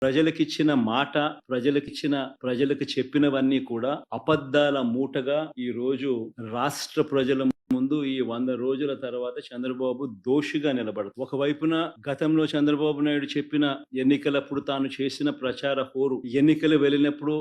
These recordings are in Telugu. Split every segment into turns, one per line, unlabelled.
ప్రజలకిచ్చిన మాట, ప్రజలకు చెప్పినవన్నీ కూడా అబద్ధాల మూటగా ఈరోజు రాష్ట్ర ప్రజల ముందు ఈ 100 రోజుల తర్వాత చంద్రబాబు దోషిగా నిలబడతారు. ఒకవైపున గతంలో చంద్రబాబు నాయుడు చెప్పిన ఎన్నికలప్పుడు తాను చేసిన ప్రచార హోరు, ఎన్నికలకు వెళ్ళినప్పుడు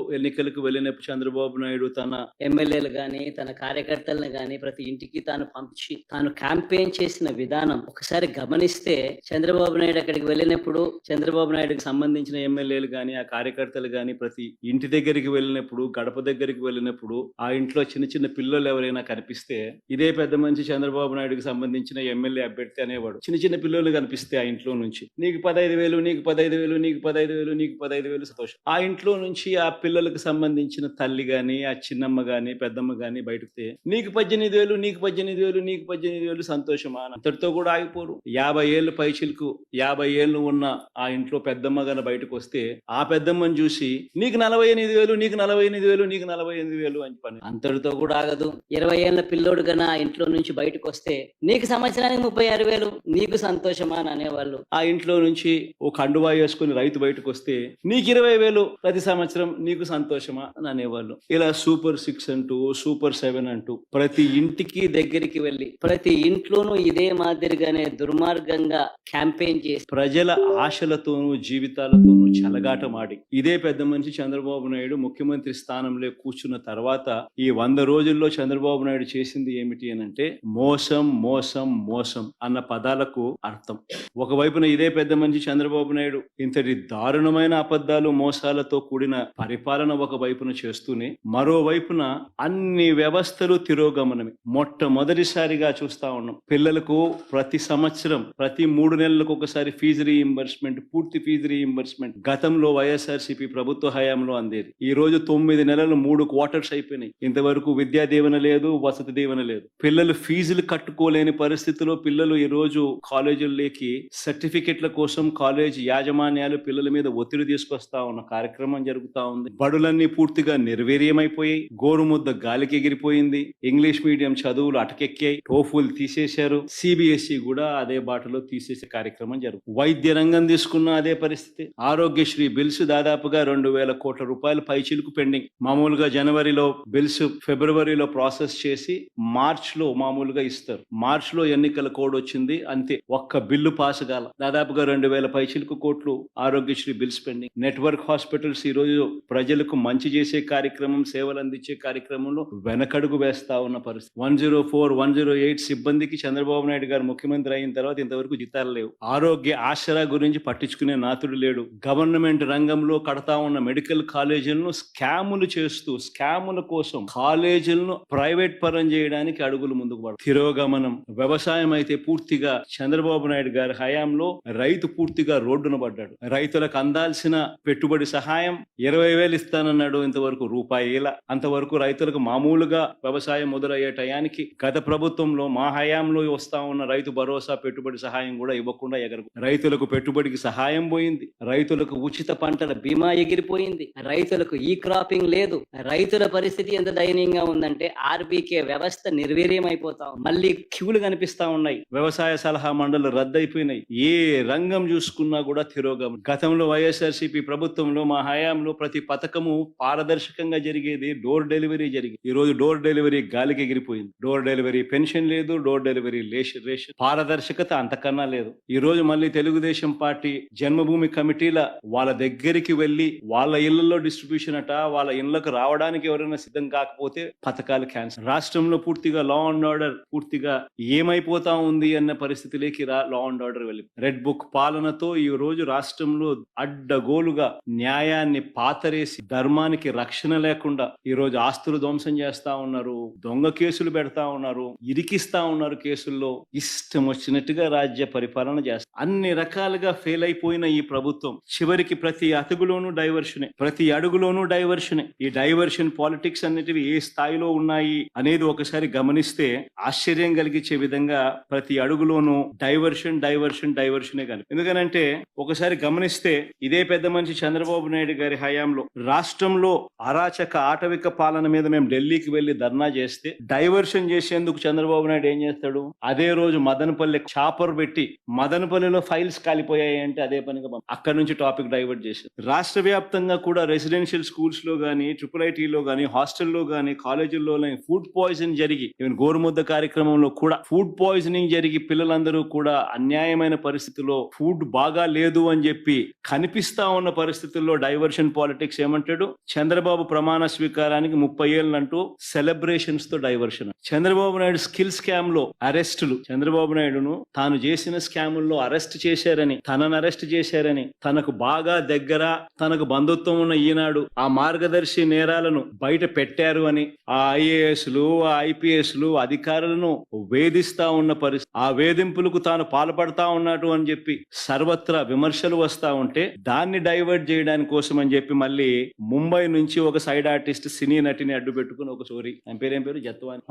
చంద్రబాబు నాయుడు తన
ఎమ్మెల్యేలు గాని, తన కార్యకర్తలను గాని ప్రతి ఇంటికి తాను పంపించి తాను క్యాంపెయిన్ చేసిన విధానం ఒకసారి గమనిస్తే, చంద్రబాబు నాయుడు అక్కడికి వెళ్ళినప్పుడు చంద్రబాబు నాయుడుకి సంబంధించిన ఎమ్మెల్యేలు గాని, ఆ కార్యకర్తలు గాని ప్రతి ఇంటి దగ్గరికి వెళ్ళినప్పుడు, గడప దగ్గరికి వెళ్ళినప్పుడు ఆ ఇంట్లో చిన్న చిన్న పిల్లలు ఎవరైనా కనిపిస్తే, ఇదే పెద్ద మనిషి చంద్రబాబు నాయుడుకి సంబంధించిన ఎమ్మెల్యే అభ్యర్థి అనేవాడు. చిన్న చిన్న పిల్లలు కనిపిస్తే ఆ ఇంట్లో నుంచి, నీకు 15,000, నీకు 15,000, నీకు 15,000, నీకు 15,000 సంతోషం. ఆ ఇంట్లో నుంచి ఆ పిల్లలకు సంబంధించిన తల్లి గాని, ఆ చిన్నమ్మ గాని, పెద్దమ్మ గాని బయటకు నీకు 18,000, నీకు 18,000, నీకు 18,000 సంతోషమా అంతటితో కూడా ఆగిపోరు. 50 ఏళ్ళు పైచిలకు 50 ఏళ్ళు ఉన్న ఆ ఇంట్లో పెద్దమ్మ గాని బయటకు వస్తే, ఆ పెద్దమ్మని చూసి నీకు 48,000, నీకు 48,000, నీకు 48,000 అని పని అంతటితో కూడా ఆగదు. 20 ఏళ్ల పిల్లోడు గన ఆ ఇంట్లో నుంచి బయటకు వస్తే, నీకు సంవత్సరానికి 36,000, నీకు సంతోషమా అని అనేవాళ్ళు. ఆ ఇంట్లో నుంచి ఓ కండువా వేసుకుని రైతు బయటకు వస్తే, నీకు 20,000 ప్రతి సంవత్సరం, నీకు సంతోషమా అని అనేవాళ్ళు. ఇలా సూపర్ 6 అంటూ, సూపర్ 7 అంటూ ప్రతి ఇంటికి దగ్గరికి వెళ్ళి ప్రతి ఇంట్లోనూ ఇదే మాదిరిగానే దుర్మార్గంగా క్యాంపెయిన్ చేసి ప్రజల ఆశలతోనూ జీవితాలతోనూ చెలగాటమాడి ఇదే పెద్ద మనిషి చంద్రబాబు నాయుడు ముఖ్యమంత్రి స్థానంలో కూర్చున్న తర్వాత ఈ 100 రోజుల్లో చంద్రబాబు నాయుడు చేసింది ఏమిటి అంటే మోసం మోసం మోసం అన్న పదాలకు అర్థం. ఒకవైపున ఇదే పెద్ద మనిషి చంద్రబాబు నాయుడు ఇంతటి దారుణమైన అబద్ధాలు, మోసాలతో కూడిన పరిపాలన ఒకవైపున చేస్తూనే, మరోవైపున అన్ని వ్యవస్థలు తిరోగమనమే. మొట్టమొదటిసారిగా చూస్తా ఉన్నాం, పిల్లలకు ప్రతి సంవత్సరం ప్రతి 3 నెలలకు ఒకసారి ఫీజు రీయింబర్స్మెంట్, పూర్తి ఫీజు రీయింబర్స్మెంట్ గతంలో వైఎస్ఆర్సీపీ ప్రభుత్వ హయాంలో అందేది. ఈ రోజు 9 నెలలు 3 క్వార్టర్స్ అయిపోయినాయి. ఇంతవరకు విద్యా దీవెన లేదు, వసతి దీవెన లేదు. పిల్లలు ఫీజులు కట్టుకోలేని పరిస్థితిలో పిల్లలు ఈ రోజు కాలేజీల్లోకి సర్టిఫికెట్ల కోసం కాలేజ్ యాజమాన్యాలు పిల్లల మీద ఒత్తిడి తీసుకొస్తా ఉన్న కార్యక్రమం జరుగుతా ఉంది. బడులన్నీ పూర్తిగా నిర్వీర్యమైపోయాయి. గోరుముద్ద గాలికి ఎగిరిపోయింది. ఇంగ్లీష్ మీడియం చదువులు అటకెక్కాయి. టోఫుల్ తీసేశారు. సిబిఎస్ఈ కూడా అదే బాటలో తీసేసే కార్యక్రమం జరుగుతుంది. వైద్య రంగం తీసుకున్న అదే పరిస్థితి. ఆరోగ్యశ్రీ బిల్స్ దాదాపుగా 2,000 కోట్ల రూపాయలు పైచిలుకు పెండింగ్. మామూలుగా జనవరిలో బిల్స్, ఫిబ్రవరిలో ప్రాసెస్ చేసి మార్చ్లో మామూలుగా ఇస్తారు. మార్చ్లో ఎన్నికల కోడ్ వచ్చింది, అంతే. ఒక్క బిల్లు పాస్ కాల. దాదాపుగా 2,000 పైచిలుకు కోట్లు Aarogyasri bills pending. Network hospitals ఈ రోజు ప్రజలకు మంచి చేసే కార్యక్రమం, సేవలు అందించే కార్యక్రమంలో వెనకడుగు వేస్తా ఉన్న పరిస్థితి. 104, 108 సిబ్బందికి చంద్రబాబు నాయుడు గారు ముఖ్యమంత్రి అయిన తర్వాత ఇంతవరకు జీతాలు లేవు. ఆరోగ్య ఆసరా గురించి పట్టించుకునే నాతుడు లేడు. గవర్నమెంట్ రంగంలో కడతా ఉన్న మెడికల్ కాలేజీలను స్కాములు చేస్తూ, స్కాముల కోసం కాలేజీలను ప్రైవేట్ పరం చేయడానికి అడుగులు ముందుకు పడు. తిరోగమనం. వ్యవసాయం అయితే పూర్తిగా చంద్రబాబు నాయుడు గారి హయాంలో రైతు పూర్తిగా రోడ్డున పడ్డాడు. రైతులకు అందాల్సిన పెట్టుబడి సహాయం 20,000 ఇస్తానన్నాడు, ఇంతవరకు రూపాయిల. అంతవరకు రైతులకు మామూలుగా వ్యవసాయం మొదలయ్యే టయానికి గత ప్రభుత్వంలో మా హయాంలో వస్తా ఉన్న రైతు భరోసా పెట్టుబడి సహాయం కూడా ఇవ్వకుండా ఎగరకు. రైతులకు పెట్టుబడికి సహాయం పోయింది. రైతులకు ఉచిత పంటల బీమా ఎగిరిపోయింది. రైతులకు ఈ క్రాపింగ్ లేదు. రైతుల పరిస్థితి ఎంత దయనీయంగా ఉందంటే ఆర్బీకే వ్యవస్థ నిర్వీర్యం అయిపోతాం. మళ్ళీ క్యూలు కనిపిస్తా ఉన్నాయి. వ్యవసాయ సలహా మండలి రద్దయిపోయినాయి. ఏ రంగం చూసుకున్నా కూడా తిరోగమనం. గతంలో వైఎస్ఆర్సీపీ ప్రభుత్వంలో మా హయాంలో ప్రతి పథకము పారదర్శకంగా జరిగేది. డోర్ డెలివరీ జరిగేది. ఈ రోజు డోర్ డెలివరీ గాలికి ఎగిరిపోయింది. డోర్ డెలివరీ పెన్షన్ లేదు, డోర్ డెలివరీ రేషన్. పారదర్శకత అంతకన్నా లేదు. ఈ రోజు మళ్ళీ తెలుగుదేశం పార్టీ జన్మభూమి కమిటీల వాళ్ళ దగ్గరికి వెళ్లి వాళ్ళ ఇళ్లలో డిస్ట్రిబ్యూషన్ అట, వాళ్ళ ఇళ్లకు రావడానికి ఎవరైనా సిద్ధం కాకపోతే పథకాలు క్యాన్సిల్. రాష్ట్రంలో పూర్తిగా లా అండ్ ఆర్డర్ పూర్తిగా ఏమైపోతా ఉంది అన్న పరిస్థితిలోకి లా అండ్ ఆర్డర్ వెళ్ళి రెడ్ బుక్ పాలనతో ఈ రోజు రాష్ట్రంలో అడ్డగోలుగా న్యాయాన్ని పాతరేసి ధర్మానికి రక్షణ లేకుండా ఈ రోజు ఆస్తులు ధ్వంసం చేస్తా ఉన్నారు. దొంగ కేసులు పెడతా ఉన్నారు. ఇరికిస్తా ఉన్నారు కేసుల్లో. ఇష్టం వచ్చినట్టుగా రాజ్య పరిపాలన చేస్తారు. అన్ని రకాలుగా ఫెయిల్ అయిపోయిన ఈ ప్రభుత్వం చివరికి ప్రతి అతుగులోనూ డైవర్షనే, ప్రతి అడుగులోనూ డైవర్షనే. ఈ డైవర్షన్ పాలిటిక్స్ అనేటివి ఏ స్థాయిలో ఉన్నాయి అనేది ఒకసారి గమనిస్తే
గమనిస్తే ఆశ్చర్యం కలిగించే విధంగా ప్రతి అడుగులోనూ డైవర్షనే కానీ. ఎందుకనంటే ఒకసారి గమనిస్తే ఇదే పెద్ద మనిషి చంద్రబాబు నాయుడు గారి హయాంలో రాష్ట్రంలో అరాచక ఆటవిక పాలన మీద మేము ఢిల్లీకి వెళ్లి ధర్నా చేస్తే డైవర్షన్ చేసేందుకు చంద్రబాబు నాయుడు ఏం చేస్తాడు, అదే రోజు మదనపల్లి చాపర్ పెట్టి మదనపల్లిలో ఫైల్స్ కాలిపోయాయి అంటే అదే పనిగా అక్కడి నుంచి టాపిక్ డైవర్ట్ చేశారు. రాష్ట్ర వ్యాప్తంగా కూడా రెసిడెన్షియల్ స్కూల్స్ లో గానీ, IIIT గానీ, హాస్టల్లో గానీ, కాలేజీల్లో ఫుడ్ పాయిజన్ జరిగి, ఈవెన్ గోరుముద్ద కార్యక్రమంలో కూడా ఫుడ్ పాయిజనింగ్ జరిగి పిల్లలందరూ కూడా అన్యాయమైన పరిస్థితుల్లో ఫుడ్ బాగా లేదు అని చెప్పి కనిపిస్తా ఉన్న పరిస్థితుల్లో డైవర్షన్ పాలిటిక్స్ ఏమంటాడు, చంద్రబాబు ప్రమాణ స్వీకారానికి 30 ఏళ్ళంటూ సెలబ్రేషన్స్ తో diversion. Chandrababu Naidu skill scam లో అరెస్టులు, చంద్రబాబు నాయుడును తాను చేసిన స్కాముల్లో అరెస్ట్ చేశారని, తనను అరెస్ట్ చేశారని, తనకు బాగా దగ్గర, తనకు బంధుత్వం ఉన్న ఈనాడు ఆ మార్గదర్శి నేరాలను బయట పెట్టారు అని ఆ IASలు, IPSలు అధికారులను వేధిస్తా ఉన్న పరిస్థితి, ఆ వేధింపులకు తాను పాల్పడతా ఉన్నాడు అని చెప్పి సర్వత్రా విమర్శలు వస్తా ఉంటే దాన్ని డైవర్ట్ చేయడానికి కోసం అని చెప్పి మళ్ళీ ముంబై నుంచి ఒక సైడ్ ఆర్టిస్ట్ సినీ నటిని అడ్డు పెట్టుకుని ఒక స్టోరీ, ఆయన పేరు ఏం పేరు, జత్వాని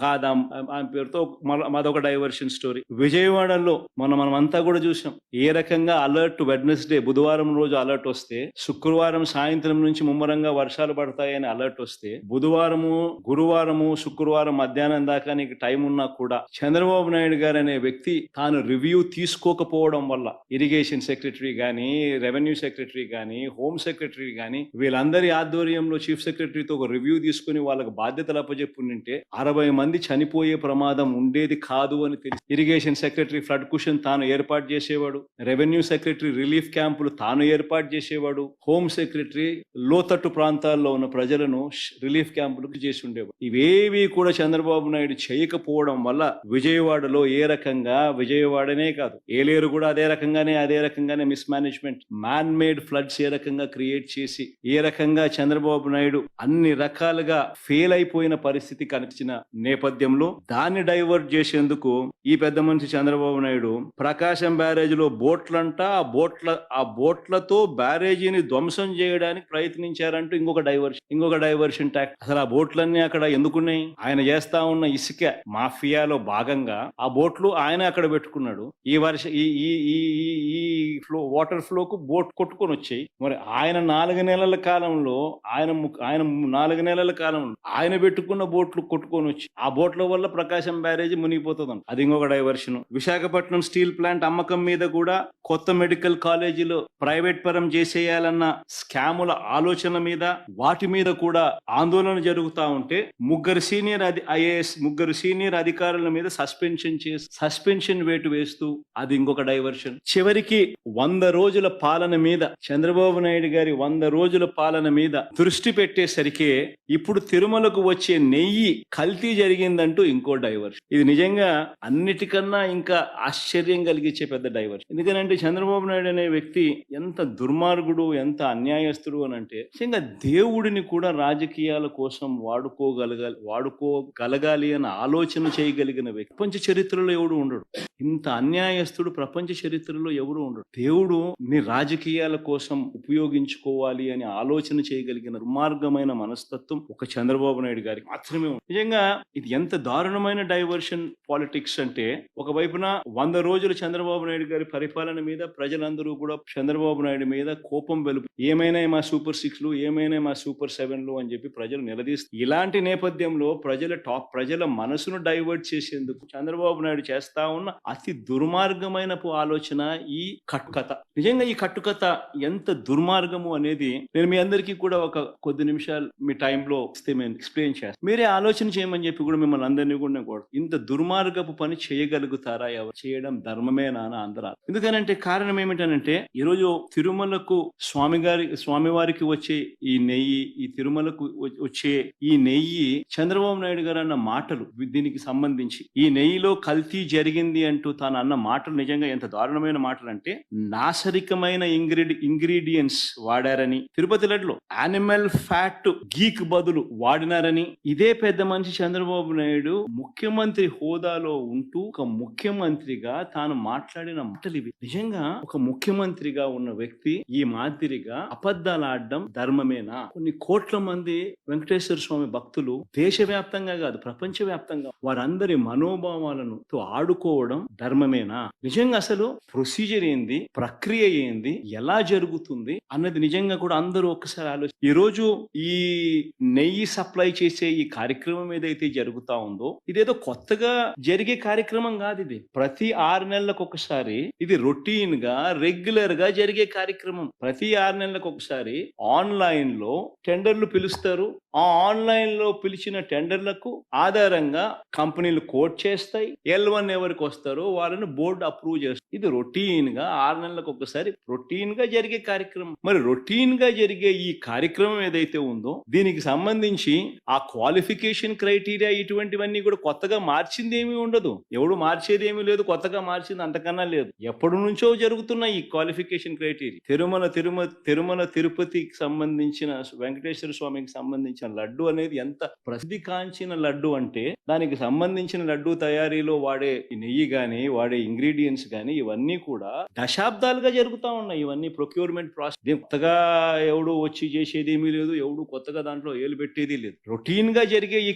కాదా, ఆయన పేరుతో మాదొక డైవర్షన్ స్టోరీ. విజయవాడలో మనమంతా కూడా చూసాం ఏ రకంగా అలర్ట్ వెడ్నెస్డే బుధవారం రోజు అలర్ట్ వస్తే, శుక్రవారం సాయంత్రం నుంచి ముమ్మరంగా వర్షాలు పడతాయని అలర్ట్ వస్తే, బుధవారము, గురువారము, శుక్రవారం మధ్యాహ్నం దాకా నీకు టైం ఉన్నా కూడా చంద్రబాబు నాయుడు గారు అనే వ్యక్తి తాను రివ్యూ తీసుకోకపోవడం వల్ల ఇరిగేషన్ సెక్రటరీ గానీ, రెవెన్యూ సెక్రటరీ గానీ, హోమ్ సెక్రటరీ గానీ వీళ్ళందరి ఆధ్వర్యంలో చీఫ్ సెక్రటరీతో ఒక రివ్యూ తీసుకుని వాళ్ళకి బాధ్యతలు అప్పచెప్పుంటే 60 మంది చనిపోయే ప్రమాదం ఉండేది కాదు అని తెలిసి ఇరిగేషన్ సెక్రటరీ ఫ్లడ్ కుషన్ తాను ఏర్పాటు చేసేవాడు, రెవెన్యూ సెక్రటరీ రిలీఫ్ క్యాంపులు తాను ఏర్పాటు చేసేవాడు, హోమ్ సెక్రటరీ లోతట్టు ప్రాంతాల్లో ఉన్న ప్రజలను రిలీఫ్ క్యాంపులకు చేసి ఉండేవాడు. ఇవేవి కూడా చంద్రబాబు నాయుడు చేయకపోవడం వల్ల విజయవాడలో ఏ రకంగా, విజయవాడనే కాదు ఏలేరు కూడా అదే రకంగానే mismanagement, man made floods ఏ రకంగా క్రియేట్ చేసి ఏ రకంగా చంద్రబాబు నాయుడు అన్ని రకాలుగా ఫెయిల్ అయిపోయిన పరిస్థితి కనిపించిన నేపథ్యంలో దాన్ని డైవర్ట్ చేసేందుకు ఈ పెద్ద మనిషి చంద్రబాబు నాయుడు ప్రకాశం బ్యారేజ్ లో బోట్లంట, ఆ బోట్లతో బ్యారేజీని ధ్వంసం చేయడానికి ప్రయత్నించారంటూ ఇంకొక డైవర్షన్ టాక్. అసలు ఆ బోట్లన్నీ అక్కడ ఎందుకున్నాయి, ఆయన చేస్తా ఉన్న ఇసుక మాఫియాలో భాగంగా ఆ బోట్లు ఆయన అక్కడ పెట్టుకున్నాడు. ఈ ఫ్లో వాటర్ ఫ్లోకు బోట్ కొట్టుకొని వచ్చాయి. మరి ఆయన 4 నెలల కాలంలో ఆయన పెట్టుకున్న బోట్లు కొట్టుకొని వచ్చి ఆ బోట్ల వల్ల ప్రకాశం బ్యారేజీ మునిగిపోతుంది. అది ఇంకొక డైవర్షన్. విశాఖపట్నం స్టీల్ ప్లాంట్ అమ్మకం మీద కూడా కొత్త మెడికల్ కాలేజీలో ప్రైవేట్ పరం చేసేయాలన్న స్కాముల ఆలోచన మీద వాటి మీద కూడా ఆందోళన జరుగుతా ఉంటే ముగ్గురు సీనియర్ అధికారుల మీద సస్పెన్షన్ వేటు వేస్తూ అది ఇంకొక డైవర్షన్. చివరికి 100 రోజుల పాలన మీద చంద్రబాబు నాయుడు గారి 100 రోజుల పాలన మీద దృష్టి పెట్టేసరికి ఇప్పుడు తిరుమలకు వచ్చే నెయ్యి కల్తీ జరిగిందంటూ ఇంకో డైవర్షన్. ఇది నిజంగా అన్నిటికన్నా ఇంకా ఆశ్చర్యం కలిగించే పెద్ద డైవర్షన్. ఎందుకంటే చంద్రబాబు నాయుడు అనే వ్యక్తి ఎంత దుర్మార్గుడు, ఎంత అన్యాయస్తుడు అని అంటే నిజంగా దేవుడిని కూడా రాజకీయాల కోసం వాడుకోగలగాలి అన్న ఆలోచన చేయగలిగిన వ్యక్తి ప్రపంచ చరిత్రలో ఎవడు ఉండడు. ఇంత అన్యాయస్తుడు ప్రపంచ చరిత్రలో ఎవడు ఉండడు. దేవుడు నీ రాజకీయాల కోసం ఉపయోగించుకోవాలి అని ఆలోచన చేయగలిగిన దుర్మార్గమైన మనస్తత్వం ఒక చంద్రబాబు నాయుడు గారికి మాత్రమే ఉంది. నిజంగా ఇది ఎంత దారుణమైన డైవర్షన్ పాలిటిక్స్ అంటే, ఒకవైపున 100 రోజులు చంద్రబాబు నాయుడు గారి పరిపాలన మీద ప్రజలందరూ కూడా చంద్రబాబు నాయుడు మీద కోపం వెలుపు, ఏమైనా మా సూపర్ 6లు, ఏమైనా మా సూపర్ 7లు అని చెప్పి ప్రజలు నిలదీస్తారు. ఇలాంటి నేపథ్యంలో ప్రజల మనసును డైవర్ట్ చేసేందుకు చంద్రబాబు నాయుడు చేస్తా ఉన్న అతి దుర్మార్గమైన ఆలోచన ఈ కట్టుకథ. నిజంగా ఈ కట్టుకథ ఎంత దుర్మార్గము అనేది నేను మీ అందరికీ కూడా ఒక కొద్ది నిమిషాలు మీ టైంలో ఇస్తే మేము ఎక్స్ప్లెయిన్ చేస్తాను. మీరే ఆలోచన చేయమని చెప్పి కూడా మిమ్మల్ని అందరినీ కూడా ఇంత దుర్మార్గపు పని చేయగలుగుతారా, ఎవరు చేయడం ధర్మమేనా అని అందరూ. ఎందుకనంటే కారణం ఏమిటనంటే ఈరోజు తిరుమలకు స్వామివారికి వచ్చే ఈ నెయ్యి, ఈ తిరుమలకు వచ్చే ఈ నెయ్యి చంద్రబాబు నాయుడు గారు అన్న మాటలు దీనికి సంబంధించి ఈ నెయ్యిలో కల్తీ జరిగింది అంటే అంటూ తాను అన్న మాటలు నిజంగా ఎంత దారుణమైన మాటలు అంటే, నాసరికమైన ఇంగ్రీడియంట్స్ వాడారని, తిరుపతి లడ్డులో యానిమల్ ఫ్యాట్ గీక్ బదులు వాడినారని, ఇదే పెద్ద మనిషి చంద్రబాబు నాయుడు ముఖ్యమంత్రి హోదాలో ఉంటూ ఒక ముఖ్యమంత్రిగా తాను మాట్లాడిన మాటలు ఇవి. నిజంగా ఒక ముఖ్యమంత్రిగా ఉన్న వ్యక్తి ఈ మాదిరిగా అబద్ధాలు ఆడడం ధర్మమేనా? కొన్ని కోట్ల మంది వెంకటేశ్వర స్వామి భక్తులు దేశవ్యాప్తంగా కాదు ప్రపంచవ్యాప్తంగా వారందరి మనోభావాలను ఆడుకోవడం ధర్మమేనా? నిజంగా అసలు ప్రొసీజర్ ఏంది, ప్రక్రియ ఏంది, ఎలా జరుగుతుంది అన్నది నిజంగా కూడా అందరూ ఒక్కసారి ఆలోచి. ఈ రోజు ఈ నెయ్యి సప్లై చేసే ఈ కార్యక్రమం ఏదైతే జరుగుతా ఉందో ఇదేదో కొత్తగా జరిగే కార్యక్రమం కాదు. ఇది ప్రతి 6 నెలలకు ఒకసారి ఇది రొటీన్ గా రెగ్యులర్ గా జరిగే కార్యక్రమం. ప్రతి 6 నెలలకు ఒకసారి ఆన్లైన్ లో టెండర్లు పిలుస్తారు. ఆ ఆన్లైన్ లో పిలిచిన టెండర్లకు ఆధారంగా కంపెనీలు కోట్ చేస్తాయి. L1 ఎవరికి వస్తారో వాళ్ళని బోర్డు అప్రూవ్ చేస్తారు. ఇది రొటీన్ గా 6 నెలలకు ఒకసారి రొటీన్ గా జరిగే కార్యక్రమం. మరి రొటీన్ గా జరిగే ఈ కార్యక్రమం ఏదైతే ఉందో దీనికి సంబంధించి ఆ క్వాలిఫికేషన్ క్రైటీరియా ఇటువంటివన్నీ కూడా కొత్తగా మార్చింది ఏమీ ఉండదు. ఎవడు మార్చేది ఏమీ లేదు, కొత్తగా మార్చింది అంతకన్నా లేదు. ఎప్పటి నుంచో జరుగుతున్న ఈ క్వాలిఫికేషన్ క్రైటీరియా తిరుమల తిరుపతికి సంబంధించిన వెంకటేశ్వర స్వామికి సంబంధించిన లడ్డు అనేది ఎంత ప్రసిద్ధి కాంచిన లడ్డు అంటే దానికి సంబంధించిన లడ్డు తయారీలో వాడే నెయ్యి గాని వాడే ఇంగ్రీడియంట్స్ గాని ఇవన్నీ కూడా దశాబ్దాలుగా జరుగుతా ఉన్నాయి. ఇవన్నీ ప్రొక్యూర్మెంట్ ప్రాసెస్. కొత్తగా ఎవడు వచ్చి చేసేది ఏమీ లేదు, ఎవడు కొత్తగా దాంట్లో ఏలు పెట్టేది లేదు. రొటీన్ గా జరిగే ఈ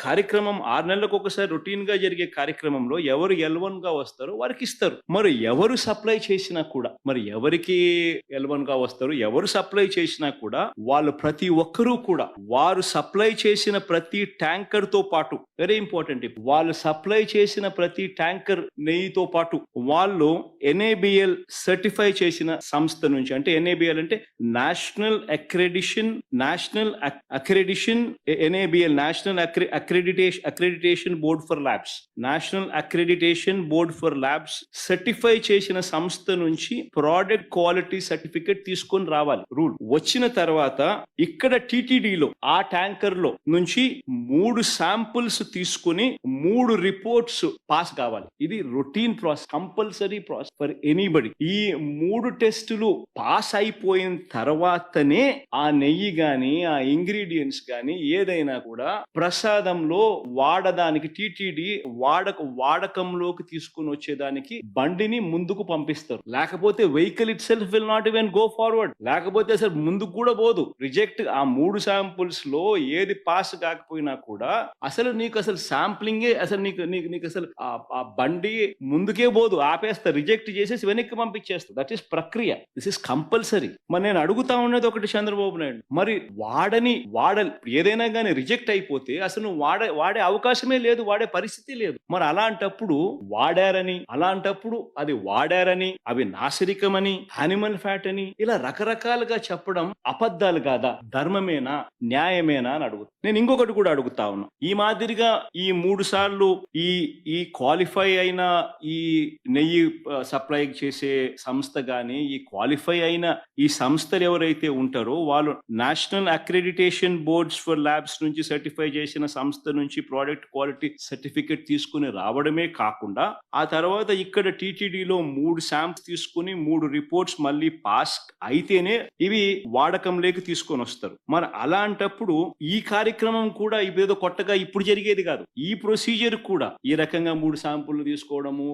కార్యక్రమం 6 నెలలకు ఒకసారి రొటీన్ గా జరిగే కార్యక్రమంలో ఎవరు L1 గా వస్తారో వారికి ఇస్తారు. మరి ఎవరు సప్లై చేసినా కూడా మరి ఎవరికి L1 గా వస్తారు, ఎవరు సప్లై చేసినా కూడా వాళ్ళు ప్రతి ఒక్కరూ కూడా వారు సప్లై చేసిన ప్రతి ట్యాంకర్ తో పాటు వెరీ ఇంపార్టెంట్ వాళ్ళు సప్లై చేసిన ప్రతి ట్యాంకర్ నెయ్యితో పాటు వాళ్ళు NABL సర్టిఫై చేసిన సంస్థ నుంచి, అంటే NABL అంటే national accreditation NABL national accreditation board for labs certify చేసిన సంస్థ నుంచి ప్రోడక్ట్ క్వాలిటీ సర్టిఫికేట్ తీసుకొని రావాలి. రూల్ వచ్చిన తర్వాత ఇక్కడ టీటీడీలో ఆ ట్యాంకర్ లో నుంచి 3 శాంపుల్స్ తీసుకుని 3 రిపోర్ట్స్ పాస్ కావాలి. ఇది routine process, compulsory process for anybody. ఈ 3 టెస్టులు పాస్ అయిపోయిన తర్వాతనే ఆ నెయ్యి గాని ఆ ఇంగ్రీడియంట్స్ గాని ఏదైనా కూడా ప్రసాదంలో వాడడానికి టీటీడీ వాడకంలోకి తీసుకుని వచ్చేదానికి బండిని ముందుకు పంపిస్తారు. లేకపోతే vehicle it self will not even go forward. లేకపోతే అసలు ముందుకు కూడా పోదు. రిజెక్ట్ ఆ 3 శాంపుల్స్ లో ఏది పాస్ కాకపోయినా కూడా అసలు నీకు అసలు శాంప్లింగే అసలు నీకు అసలు ఆ బండి ముందుకే పోదు, ఆపేస్తా, రిజెక్ట్ చేసేసి వెనక్కి పంపించేస్తా. దట్ ఈస్ ప్రక్రియ. This is compulsory. మరి నేను అడుగుతా ఉన్నది ఒకటి చంద్రబాబు నాయుడు, మరి ఏదైనా కానీ రిజెక్ట్ అయిపోతే అసలు నువ్వు వాడే అవకాశమే లేదు, వాడే పరిస్థితి లేదు. మరి అలాంటప్పుడు అది వాడారని, అవి నాసిరికమని, యానిమల్ ఫ్యాట్ అని ఇలా రకరకాలుగా చెప్పడం అబద్ధాలు కాదా, ధర్మమేనా, న్యాయమేనా అని అడుగుతా. నేను ఇంకొకటి కూడా అడుగుతా ఉన్నా. ఈ మాదిరిగా ఈ 3 సార్లు ఈ క్వాలిఫై అయిన ఈ నెయ్యి సప్లై చేసే సంస్థ గాని, ఈ క్వాలిఫై అయిన ఈ సంస్థలు ఎవరైతే ఉంటారో వాళ్ళు national accreditation boards for labs నుంచి సర్టిఫై చేసిన సంస్థ నుంచి ప్రోడక్ట్ క్వాలిటీ సర్టిఫికేట్ తీసుకుని రావడమే కాకుండా ఆ తర్వాత ఇక్కడ టీటీడీలో 3 శాంప్స్ తీసుకుని 3 రిపోర్ట్స్ మళ్ళీ పాస్ అయితేనే ఇవి వాడకంలోకి తీసుకొని వస్తారు. మరి అలాంటప్పుడు ఈ కార్యక్రమం కూడా ఇదేదో కొత్తగా ఇప్పుడు జరిగేది కాదు. ఈ ప్రొసీజర్ కూడా ఈ రకంగా 3 శాంపుల్ తీసుకోవడము,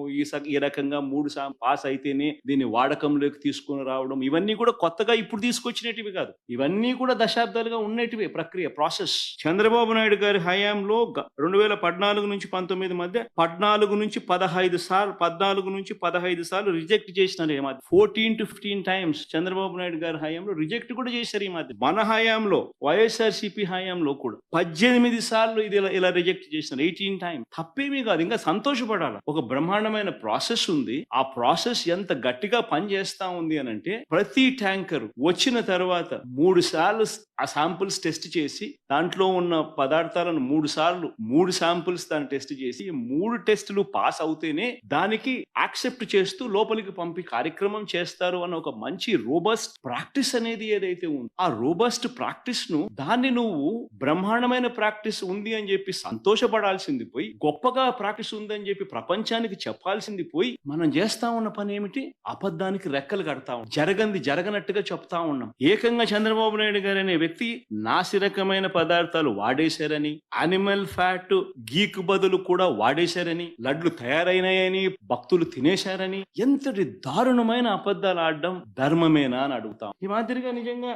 ఈ రకంగా 3 శాంపుల్ పాస్ అయితేనే దీన్ని వాడకంలోకి తీసుకొని రావడం, ఇవన్నీ కూడా కొత్తగా ఇప్పుడు తీసుకొచ్చినటివి కాదు. ఇవన్నీ కూడా దశాబ్దాలుగా ఉన్నటివే ప్రక్రియ, ప్రాసెస్. చంద్రబాబు నాయుడు గారి హయాంలో 2014 నుంచి 19 మధ్య 14 నుంచి 15 సార్లు రిజెక్ట్ చేసినారు. 14 to 15 టైమ్స్ చంద్రబాబు నాయుడు గారి హయాంలో రిజెక్ట్ కూడా చేశారు. ఈ మధ్య మన హయాంలో వైఎస్ఆర్సీపీ హయాంలో కూడా 18 సార్లు ఇది ఇలా రిజెక్ట్ చేసినారు. 18 టైమ్స్. తప్పేమీ కాదు, ఇంకా సంతోషపడాలి. ఒక బ్రహ్మాండమైన ప్రాసెస్ ఉంది. ఆ ప్రాసెస్ ఎంత గట్టిగా పనిచేస్తా ఉంది అని అంటే ప్రతి ట్యాంకర్ వచ్చిన తర్వాత 3 సార్లు ఆ శాంపుల్స్ టెస్ట్ చేసి దాంట్లో ఉన్న పదార్థాలను 3 శాంపుల్స్ దాన్ని టెస్ట్ చేసి 3 టెస్టులు పాస్ అవుతేనే దానికి యాక్సెప్ట్ చేస్తూ లోపలికి పంపి కార్యక్రమం చేస్తారు అన్న ఒక మంచి రోబస్ట్ ప్రాక్టీస్ అనేది ఏదైతే ఉందో ఆ ఆ రోబస్ట్ ప్రాక్టీస్ ను దాన్ని నువ్వు బ్రహ్మాండమైన ప్రాక్టీస్ ఉంది అని చెప్పి సంతోషపడాల్సింది పోయి, గొప్పగా ప్రాక్టీస్ ఉందని చెప్పి ప్రపంచానికి చెప్పాల్సింది పోయి, మనం చేస్తా ఉన్న పని ఏమిటి? అబద్ధానికి రెక్కలు కడతా ఉన్నాం, జరగంది జరగనట్టుగా చెప్తా ఉన్నాం. ఏకంగా చంద్రబాబు నాయుడు గారు అనే వ్యక్తి నాసిరకమైన పదార్థాలు వాడేశారని, అనిమల్ ఫ్యాట్ గీకు బదులు కూడా వాడేశారని, లడ్లు తయారైనాయని, భక్తులు తినేశారని, ఎంతటి దారుణమైన అబద్ధాలు ఆడడం ధర్మమేనా అని అడుగుతాం. ఈ మాదిరిగా నిజంగా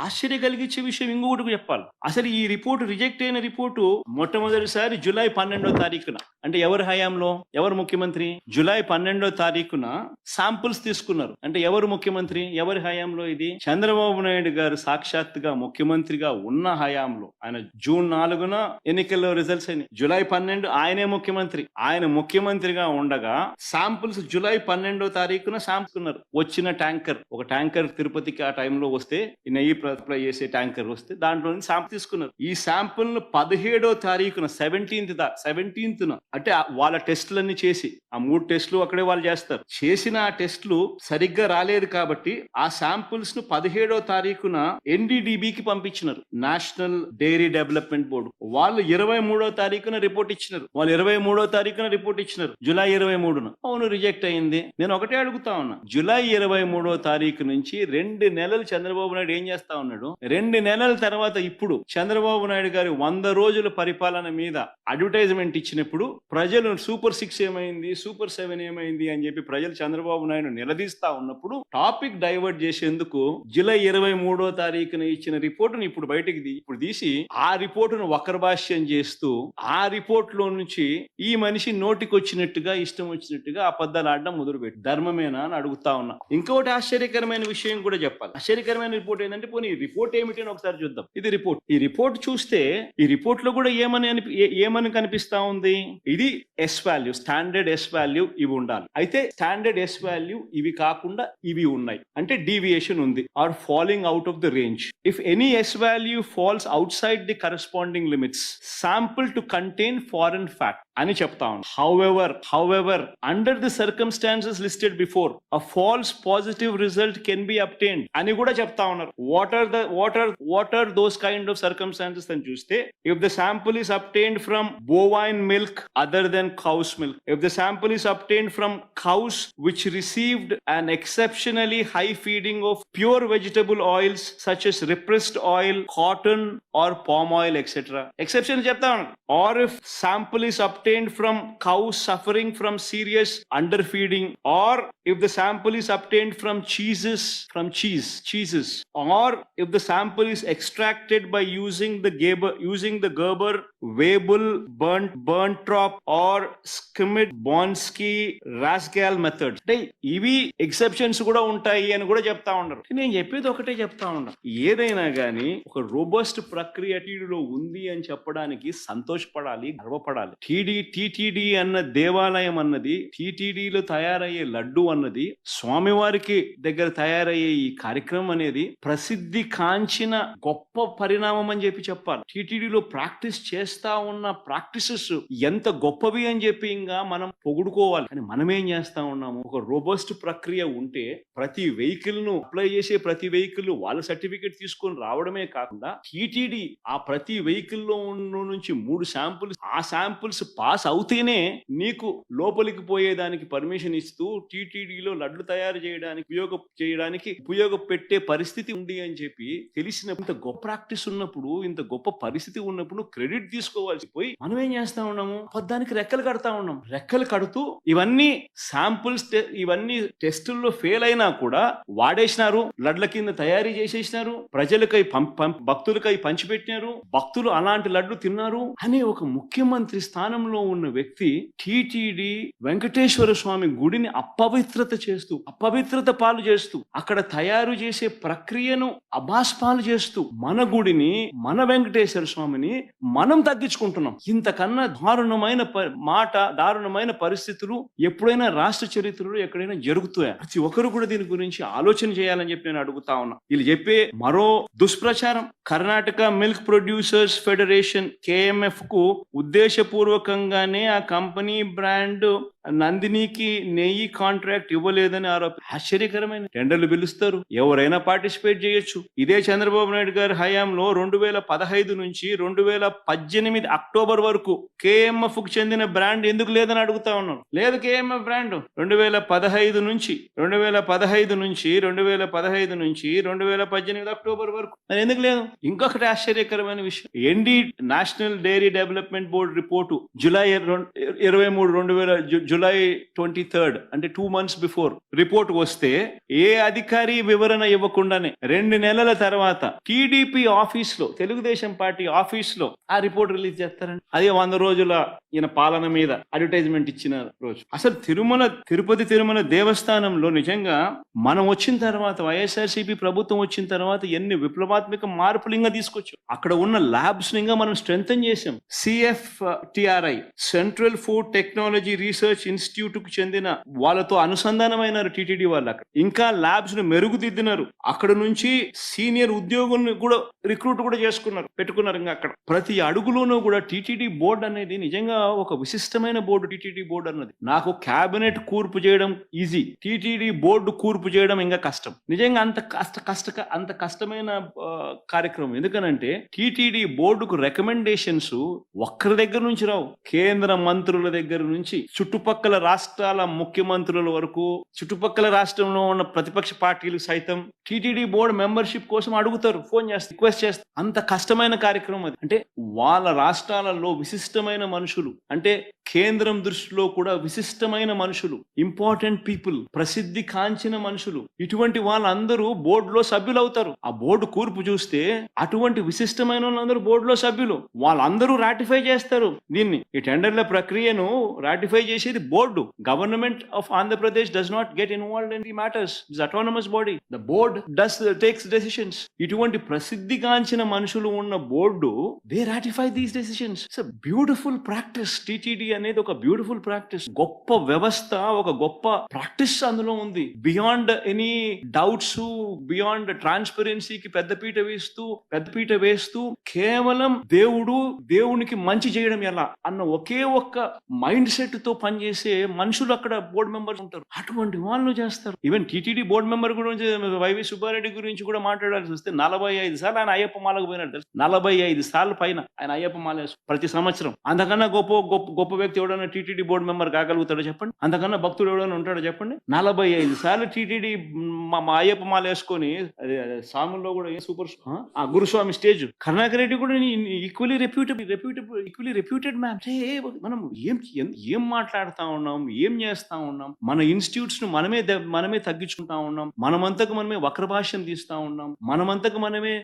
ఆశ్చర్య కలిగించే విషయం ఇంకొకటి చెప్పాలి. అసలు ఈ రిపోర్టు రిజెక్ట్ అయిన రిపోర్టు మొట్టమొదటిసారి జూలై 12వ తారీఖున, అంటే ఎవరి హయాంలో, ఎవరు ముఖ్యమంత్రి? జూలై 12వ తారీఖున శాంపుల్స్ తీసుకున్నారు. అంటే ఎవరు ముఖ్యమంత్రి, ఎవరి హయాంలో? ఇది చంద్రబాబు నాయుడు గారు సాక్షాత్తుగా ముఖ్యమంత్రిగా ఉన్న హయాంలో. ఆయన జూన్ 4న ఎన్నికల్లో రిజల్ట్స్ అయినాయి. జూలై 12 ఆయనే ముఖ్యమంత్రి. ఆయన ముఖ్యమంత్రిగా ఉండగా శాంపుల్స్ జూలై 12వ తారీఖున శాంపుకున్నారు. వచ్చిన ట్యాంకర్, ఒక ట్యాంకర్ తిరుపతికి ఆ టైంలో వస్తే, నెయ్యి సప్లై చేసే ట్యాంకర్ వస్తే దాంట్లో నుంచి శాంపుల్ తీసుకున్నారు. ఈ శాంపుల్ ను 17వ తారీఖున 17th అంటే వాళ్ళ టెస్టులన్నీ చేసి, ఆ 3 టెస్టులు అక్కడే వాళ్ళు చేస్తారు, చేసిన ఆ టెస్టులు సరిగ్గా రాలేదు కాబట్టి ఆ శాంపుల్స్ ను 17వ తారీఖున NDDBకి పంపించినారు, నేషనల్ డైరీ డెవలప్మెంట్ బోర్డు. వాళ్ళు 23వ తారీఖున రిపోర్ట్ ఇచ్చినారు. జూలై 23న. అవును, రిజెక్ట్ అయింది. నేను ఒకటే అడుగుతా ఉన్నా, జూలై 23వ తారీఖు నుంచి 2 నెలలు చంద్రబాబు నాయుడు ఏం చేస్తా ఉన్నాడు? 2 నెలల తర్వాత ఇప్పుడు చంద్రబాబు నాయుడు గారి 100 రోజుల పరిపాలన మీద అడ్వర్టైజ్మెంట్ ఇచ్చినప్పుడు ప్రజలు సూపర్ 6 ఏమైంది, సూపర్ 7 ఏమైంది అని చెప్పి ప్రజలు చంద్రబాబు నాయుడు నిలదీస్తా ఉన్నప్పుడు టాపిక్ డైవర్ట్ చేసేందుకు జూలై 23వ తారీఖున ఇచ్చిన రిపోర్టును ఇప్పుడు బయటకు తీసి ఆ రిపోర్టును వక్రభాష్యం చేస్తూ, ఆ రిపోర్ట్ లో నుంచి ఈ మనిషి నోటికి వచ్చినట్టుగా, ఇష్టం వచ్చినట్టుగా అబద్ధాలు ఆడడం మొదలుపెట్టి ధర్మమేనా అని అడుగుతా ఉన్నా. ఇంకొకటి ఆశ్చర్యకరమైన విషయం కూడా చెప్పాలి. ఆశ్చర్యకరమైన రిపోర్ట్ ఏంటంటే, పోనీ ఈ రిపోర్ట్ ఏమిటి అని ఒకసారి చూద్దాం. ఇది రిపోర్ట్. ఈ రిపోర్ట్ చూస్తే ఈ రిపోర్ట్ లో కూడా ఏమని కనిపిస్తా ఉంది? ఇది S value, standard S value ఇవి ఉండాలి. అయితే స్టాండర్డ్ ఎస్ వాల్యూ ఇవి కాకుండా ఇవి ఉన్నాయి, అంటే డీవియేషన్ ఉంది, are falling out of the range. If any S value falls outside the corresponding limits, sample to contain foreign fact అని చెప్తా ఉన్నాం. However, under the circumstances listed before, a false positive result can be obtained అని కూడా చెప్తా ఉన్నారు. What are those kind of circumstances అని చూస్తే, if the sample is obtained from bovine milk other than cow's milk, if the sample is obtained from cows which received an exceptionally high feeding of pure vegetable oils such as repressed oil, cotton or palm oil, etc. exception చెప్తా ఉన్నారు. Or if sample is obtained from cows suffering from serious underfeeding, or if the sample is obtained from cheeses, or if the sample is extracted by using the Gerber, Weibull, Berntrop or Schmidt, Bonsky, Rasgal methods. అంటే ఇవి ఎక్సెప్షన్స్ కూడా ఉంటాయి అని కూడా చెప్తా ఉన్నారు. నేను చెప్పేది ఒకటే చెప్తా ఉన్నా, ఏదైనా గానీ ఒక రోబస్ట్ ప్రక్రియ టీడీలో ఉంది అని చెప్పడానికి సంతోషపడాలి, గర్వపడాలి. టీటీడీ అన్న దేవాలయం అన్నది, టీటీడీలో తయారయ్యే లడ్డు అన్నది, స్వామివారికి దగ్గర తయారయ్యే ఈ కార్యక్రమం అనేది ప్రసిద్ధి కాంచిన గొప్ప పరిణామం అని చెప్పి చెప్పాలి. టీటీడీలో ప్రాక్టీస్ చేస్తా ఉన్న ప్రాక్టీసెస్ ఎంత గొప్పవి అని చెప్పి ఇంకా మనం పొగుడుకోవాలి. కానీ మనం ఏం చేస్తా ఉన్నాము? ఒక రోబస్ట్ ప్రక్రియ ఉంటే ప్రతి వెహికల్ ను అప్లై చేసే ప్రతి వెహికల్ వాళ్ళ సర్టిఫికేట్ తీసుకొని రావడమే కాకుండా, టీటీడీ ఆ ప్రతి వెహికల్ లో నుంచి 3 శాంపుల్స్, ఆ శాంపుల్స్ పాస్ అవుతేనే నీకు లోపలికి పోయేదానికి పర్మిషన్ ఇస్తూ టీటీడీలో లడ్లు తయారు చేయడానికి ఉపయోగపెట్టే పరిస్థితి ఉంది అని చెప్పి తెలిసిన, ఇంత గొప్ప ప్రాక్టీస్ ఉన్నప్పుడు, ఇంత గొప్ప పరిస్థితి ఉన్నప్పుడు క్రెడిట్ తీసుకోవాల్సి పోయి మనం ఏం చేస్తా ఉన్నాము? అబద్ధానికి రెక్కలు కడతా ఉన్నాం. రెక్కలు కడుతూ ఇవన్నీ శాంపుల్స్, ఇవన్నీ టెస్టుల్లో ఫెయిల్ అయినా కూడా వాడేసినారు, లడ్ల కింద తయారీ చేసేసినారు, ప్రజలకై భక్తులకై పంచిపెట్టినారు, భక్తులు అలాంటి లడ్లు తిన్నారు అని ఒక ముఖ్యమంత్రి స్థానంలో ఉన్న వ్యక్తి టీటీడీ వెంకటేశ్వర స్వామి గుడిని అపవిత్రత పాలు చేస్తూ, అక్కడ తయారు చేసే ప్రక్రియను అభాస్పాలు చేస్తూ, మన గుడిని, మన వెంకటేశ్వర స్వామిని మనం తగ్గించుకుంటున్నాం. ఇంతకన్నా దారుణమైన పరిస్థితులు ఎప్పుడైనా రాష్ట్ర చరిత్రలో ఎక్కడైనా జరుగుతాయా? ప్రతి ఒక్కరు కూడా దీని గురించి ఆలోచన చేయాలని చెప్పి నేను అడుగుతా ఉన్నా. వీళ్ళు చెప్పే మరో దుష్ప్రచారం, Karnataka milk producers federation KMF కు ఉద్దేశపూర్వకంగానే ఆ కంపెనీ బ్రాండ్ నందినికి నెయ్యి కాంట్రాక్ట్ ఇవ్వలేదని ఆశ్చర్యకరమైన టెండర్లు పిలుస్తారు, ఎవరైనా పార్టిసిపేట్ చేయొచ్చు. ఇదే చంద్రబాబు నాయుడు గారి హయాంలో 2015 నుంచి 2018 అక్టోబర్ వరకు KMF కు చెందిన బ్రాండ్ ఎందుకు లేదని అడుగుతా ఉన్నాను. లేదు KMF బ్రాండ్ 2015 నుంచి 2018 అక్టోబర్ వరకు మరి ఎందుకు లేదు? ఇంకొకటి ఆశ్చర్యకరమైన విషయం, national dairy development board report July 23 అంటే 2 months బిఫోర్ రిపోర్ట్ వస్తే ఏ అధికారి వివరణ ఇవ్వకుండానే 2 నెలల తర్వాత TDP ఆఫీస్ లో, తెలుగుదేశం పార్టీ ఆఫీస్ లో ఆ రిపోర్ట్ రిలీజ్ చేస్తారండి. అదే 100 రోజుల ఈయన పాలన మీద అడ్వర్టైజ్మెంట్ ఇచ్చిన రోజు. అసలు తిరుపతి తిరుమల దేవస్థానంలో నిజంగా మనం వచ్చిన తర్వాత, వైఎస్ఆర్సీపీ ప్రభుత్వం వచ్చిన తర్వాత ఎన్ని విప్లవాత్మక మార్పులు ఇంకా తీసుకొచ్చాం. అక్కడ ఉన్న ల్యాబ్స్ ఇంకా మనం స్ట్రెంథన్ చేసాం. CFTRI central food technology research institute కు చెందిన వాళ్ళతో అనుసంధానమైనారు టీటీడీ వాళ్ళు. అక్కడ ఇంకా ల్యాబ్స్ ను మెరుగుదిద్దినారు. అక్కడ నుంచి సీనియర్ ఉద్యోగులను కూడా రిక్రూట్ కూడా పెట్టుకున్నారు. ఇంకా అక్కడ ప్రతి అడుగులోనూ కూడా టీటీడీ బోర్డు అనేది నిజంగా ఒక విశిష్టమైన బోర్డు. టీటీడీ బోర్డు అన్నది నాకు క్యాబినెట్ కూర్పు చేయడం ఈజీ, టీటీడీ బోర్డు కూర్పు చేయడం ఇంకా కష్టం. నిజంగా అంత కష్టమైన కార్యక్రమం. ఎందుకనంటే టీటీడీ బోర్డుకు రికమెండేషన్స్ ఒక్కరి దగ్గర నుంచి రావు. కేంద్ర మంత్రుల దగ్గర నుంచి చుట్టుపక్కల రాష్ట్రాల ముఖ్యమంత్రుల వరకు, చుట్టుపక్కల రాష్ట్రంలో ఉన్న ప్రతిపక్ష పార్టీలు సైతం టీటీడీ బోర్డు మెంబర్షిప్ కోసం అడుగుతారు, ఫోన్ చేస్తారు, రిక్వెస్ట్ చేస్తారు. అంత కష్టమైన కార్యక్రమం అది. అంటే వాళ్ళ రాష్ట్రాలలో విశిష్టమైన మనుషులు, అంటే కేంద్రం దృష్టిలో కూడా విశిష్టమైన మనుషులు, ఇంపార్టెంట్ పీపుల్, ప్రసిద్ధి కాంచిన మనుషులు, ఇటువంటి వాళ్ళందరూ బోర్డులో సభ్యులు అవుతారు. ఆ బోర్డు కూర్పు చూస్తే అటువంటి విశిష్టమైన వాళ్ళందరూ బోర్డులో సభ్యులు, వాళ్ళందరూ రాటిఫై చేస్తారు దీన్ని. ఈ టెండర్ల ప్రక్రియను రాటిఫై చేసేది board. Government of Andhra Pradesh does not get involved in the matters. It's autonomous body. The board takes decisions. ఇటువంటి ప్రసిద్ధి కాంచిన మనుషులు ఉన్న board, they ratify these decisions. It's a beautiful practice. TTD అనేది ఒక బ్యూటిఫుల్ ప్రాక్టీస్, గొప్ప వ్యవస్థ, ఒక గొప్ప ప్రాక్టీస్ అందులో ఉంది. బియాండ్ ఎనీ డౌట్స్, బియాండ్ ట్రాన్స్పరెన్సీకి పెద్దపీట వేస్తూ కేవలం దేవునికి మంచి చేయడం ఎలా అన్న ఒకే ఒక్క మైండ్ సెట్ తో పనిచేసే మనుషులు అక్కడ బోర్డు మెంబర్స్ ఉంటారు. అటువంటి వాళ్ళు చేస్తారు. ఈవెన్ టీటీడీ బోర్డు మెంబర్ గురించి, వైవి సుబ్బారెడ్డి గురించి కూడా మాట్లాడాల్సి వస్తే 45 సార్లు ఆయన అయ్యప్ప మాలకు పోయినాడు. 45 సార్లు పైన ఆయన అయ్యప్ప మాల ప్రతి సంవత్సరం. అంతకన్నా గొప్ప వ్యక్తి ఎవడన్నా టీటీడీ బోర్డు మెంబర్ కాగలుగుతాడో చెప్పండి? అంతకన్నా భక్తుడు ఎవడన్నా ఉంటాడో చెప్పండి? 45 సార్లు టీటీడీ మా అయ్యప్ప మాల వేసుకొని, అదే స్వాముల్లో కూడా సూపర్ గురుస్వామి స్టేజ్, కరుణాకర్ రెడ్డి కూడా ఈక్వలీ రెప్యూటెడ్ మ్యాన్. మనం ఏం మాట్లాడుతా ఉన్నాం, ఏం చేస్తా ఉన్నాం? మన ఇన్స్టిట్యూట్స్ ను మనమే తగ్గించుకుంటా ఉన్నాం. మనమంతకు మనమే వక్రభాష్యం తీస్తా ఉన్నాం. మనమంతకు మనమే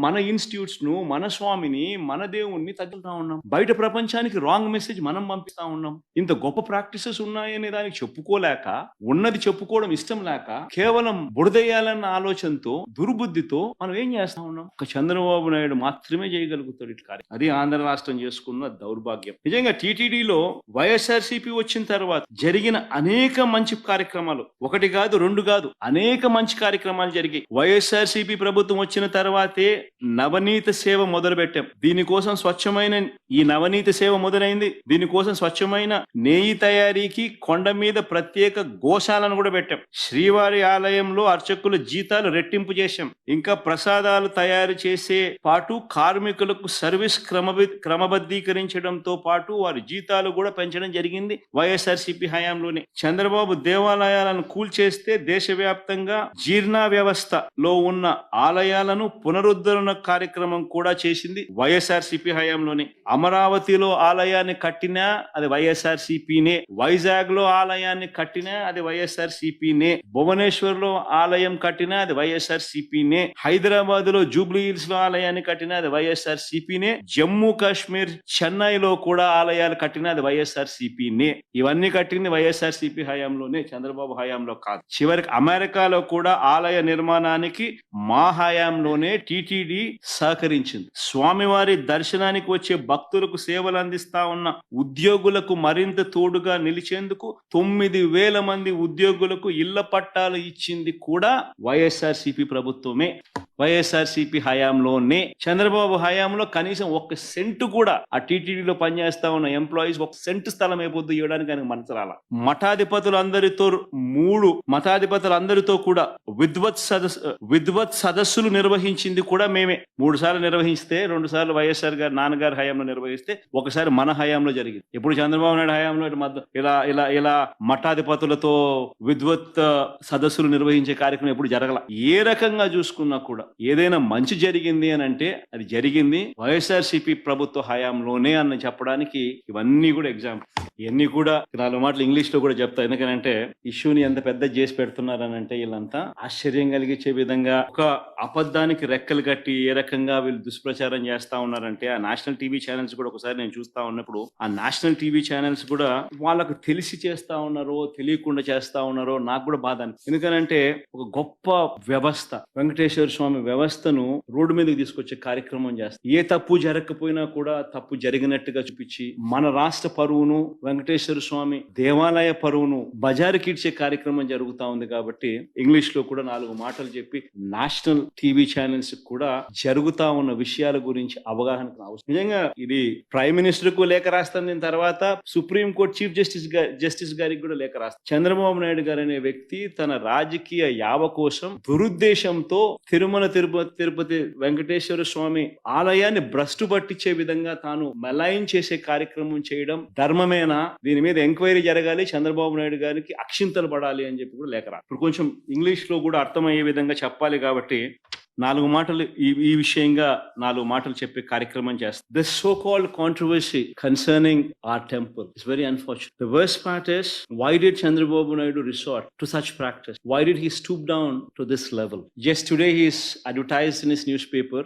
మన ఇన్స్టిట్యూట్స్ ను, మన స్వామిని, మన దేవుణ్ణి తగ్గుతా ఉన్నాం. బయట ప్రపంచానికి రాంగ్ మెసేజ్ మనం పంపిస్తా ఉన్నాం. ఇంత గొప్ప ప్రాక్టీసెస్ ఉన్నాయనే దానికి చెప్పుకోలేక, ఉన్నది చెప్పుకోవడం ఇష్టం లేక, కేవలం బురదయ్యాలన్న ఆలోచనతో, దుర్బుద్ధితో మనం ఏం చేస్తా ఉన్నాం? ఒక చంద్రబాబు నాయుడు మాత్రమే చేయగలుగుతాడు ఇట్లా. అది ఆంధ్ర రాష్ట్రం చేసుకున్న దౌర్భాగ్యం. నిజంగా టీటీడీలో వైఎస్ఆర్సీపీ వచ్చిన తర్వాత జరిగిన అనేక మంచి కార్యక్రమాలు, ఒకటి కాదు, రెండు కాదు, అనేక మంచి కార్యక్రమాలు జరిగాయి. వైఎస్ఆర్సీపీ ప్రభుత్వం వచ్చిన తర్వాతే నవనీత సేవ మొదలు పెట్టాం. దీనికోసం ఈ నవనీత సేవ మొదలైంది. దీనికోసం స్వచ్ఛమైన నెయ్యి తయారీకి కొండ మీద ప్రత్యేక గోశాలను కూడా పెట్టాం. శ్రీవారి ఆలయంలో అర్చకుల జీతాలు రెట్టింపు చేశాం. ఇంకా ప్రసాదాలు తయారు చేసే పాటు కార్మికులకు సర్వీస్ క్రమబద్ధీకరించడంతో పాటు వారి జీతాలు కూడా పెంచడం జరిగింది వైఎస్ఆర్సీపీ హయాంలోనే. చంద్రబాబు దేవాలయాలను కూల్చేస్తే దేశవ్యాప్తంగా జీర్ణ వ్యవస్థలో ఉన్న ఆలయాలను పునరుద్ధరణ కార్యక్రమం కూడా చేసింది వైఎస్ఆర్సీపీ హయాంలోనే. అమరావతిలో ఆలయాన్ని కట్టినా అది వైఎస్ఆర్సీపీనే. వైజాగ్ లో ఆలయాన్ని కట్టినా అది వైఎస్ఆర్సీపీనే. భువనేశ్వర్ లో ఆలయం కట్టినా అది వైఎస్ఆర్సీపీనే. హైదరాబాద్ లో జూబ్లీ హిల్స్ లో ఆలయాన్ని కట్టినా అది వైఎస్ఆర్సీపీనే. జమ్మూ కాశ్మీర్, చెన్నైలో కూడా ఆలయాలు కట్టినా అది వైఎస్ఆర్సీపీనే. ఇవన్నీ కట్టింది వైఎస్ఆర్సీపీ హయాంలోనే, చంద్రబాబు హయాంలో కాదు. చివరికి అమెరికాలో కూడా ఆలయ నిర్మాణానికి మా హయాంలోనే టీటీడీ సహకరించింది. స్వామివారి దర్శనానికి వచ్చే భక్తులకు సేవలు అందిస్తా ఉన్న ఉద్యోగులకు మరింత తోడుగా నిలిచేందుకు 9,000 మంది ఉద్యోగులకు ఇళ్ల పట్టాలు ఇచ్చింది కూడా వైఎస్ఆర్సీపీ ప్రభుత్వమే. వైఎస్ఆర్సీపీ హయాంలోనే. చంద్రబాబు హయాంలో కనీసం ఒక్క సెంటు కూడా ఆ టీటీడీలో పనిచేస్తా ఉన్న ఎంప్లాయీస్ ఒక సెంటు స్థలం అయిపోద్దు ఇవ్వడానికి ఆయనకు మనసు రాల. మఠాధిపతులందరితో కూడా విద్వత్ సదస్సులు నిర్వహించింది కూడా మేమే. 3 సార్లు నిర్వహిస్తే, 2 సార్లు వైఎస్ఆర్ గారు నాన్నగారి హయాంలో నిర్వహిస్తే, ఒకసారి మన హయాంలో జరిగింది. ఇప్పుడు చంద్రబాబు నాయుడు హయాంలో ఇలా మఠాధిపతులతో విద్వత్ సదస్సులు నిర్వహించే కార్యక్రమం ఎప్పుడు జరగల. ఏ రకంగా చూసుకున్నా కూడా ఏదైనా మంచి జరిగింది అని అంటే అది జరిగింది వైఎస్ఆర్సీపీ ప్రభుత్వ హయాంలోనే అని చెప్పడానికి ఇవన్నీ కూడా ఎగ్జాంపుల్. ఇవన్నీ కూడా 4 మాటలు ఇంగ్లీష్ లో కూడా చెప్తా. ఎందుకంటే ఇష్యూని ఎంత పెద్ద చేసి పెడుతున్నారని అంటే వీళ్ళంతా ఆశ్చర్యం కలిగించే విధంగా ఒక అబద్ధానికి రెక్కలు కట్టి ఏ రకంగా వీళ్ళు దుష్ప్రచారం చేస్తా ఉన్నారంటే, ఆ నేషనల్ టీవీ ఛానల్స్ కూడా ఒకసారి నేను చూస్తా ఉన్నప్పుడు ఆ నేషనల్ టీవీ ఛానల్స్ కూడా వాళ్ళకు తెలిసి చేస్తా ఉన్నారో తెలియకుండా చేస్తా ఉన్నారో నాకు కూడా బాధ అనిపిస్తుంది. ఎందుకనంటే ఒక గొప్ప వ్యవస్థ, వెంకటేశ్వర స్వామి వ్యవస్థను రోడ్డు మీదకి తీసుకొచ్చే కార్యక్రమం చేస్తారు. ఏ తప్పు జరగకపోయినా కూడా తప్పు జరిగినట్టుగా చూపించి మన రాష్ట్ర పరువును, వెంకటేశ్వర స్వామి దేవాలయ పరువును బజారుకిడ్చే కార్యక్రమం జరుగుతా ఉంది. కాబట్టి ఇంగ్లీష్ లో కూడా 4 మాటలు చెప్పి నేషనల్ టీవీ ఛానల్స్ కూడా జరుగుతా ఉన్న విషయాల గురించి అవగాహన అవసరం. నిజంగా ఇది ప్రైమ్ మినిస్టర్ కు లేఖ రాస్తాను, దీని తర్వాత సుప్రీం కోర్టు చీఫ్ జస్టిస్ గారికి కూడా లేఖ రాస్తాను. చంద్రబాబు నాయుడు గారు అనే వ్యక్తి తన రాజకీయ యావ కోసం దురుద్దేశంతో తిరుమల తిరుపతి వెంకటేశ్వర స్వామి ఆలయాన్ని భ్రష్టు పట్టించే విధంగా తాను మలాయిన్ చేసే కార్యక్రమం చేయడం ధర్మమేనా? దీని మీద ఎంక్వైరీ జరగాలి, చంద్రబాబు నాయుడు గారికి అక్షింతలు పడాలి అని చెప్పి కూడా లేఖ రా. ఇప్పుడు కొంచెం ఇంగ్లీష్ లో కూడా అర్థమయ్యే విధంగా చెప్పాలి కాబట్టి 4 మాటలు ఈ విషయంగా 4 మాటలు చెప్పే కార్యక్రమం చేస్తారు. This so-called controversy concerning our temple is very unfortunate. The worst part is, why did Chandrababu Naidu resort to such practice? Why did he stoop down to this level? Just today he is advertised in his newspaper,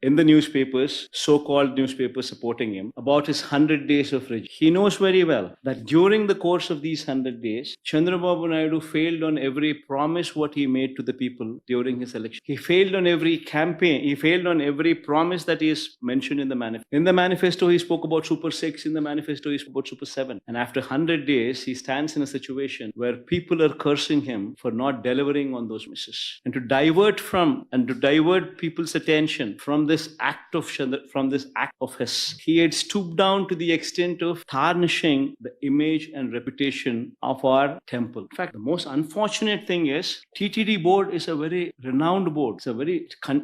in the newspapers, so-called newspapers supporting him, about his 100 days of regime. He knows very well that during the course of these 100 days, Chandrababu Naidu failed on every promise what he made to the people during his election. He failed on every campaign. He failed on every promise that is mentioned in the manifesto. In the manifesto, he spoke about Super 6. In the manifesto, he spoke about Super 7. And after 100 days, he stands in a situation where people are cursing him for not delivering on those promises. And to divert people's attention from this act of his, he had stooped down to the extent of tarnishing the image and reputation of our temple. In fact, the most unfortunate thing is, TTD board is a very renowned board.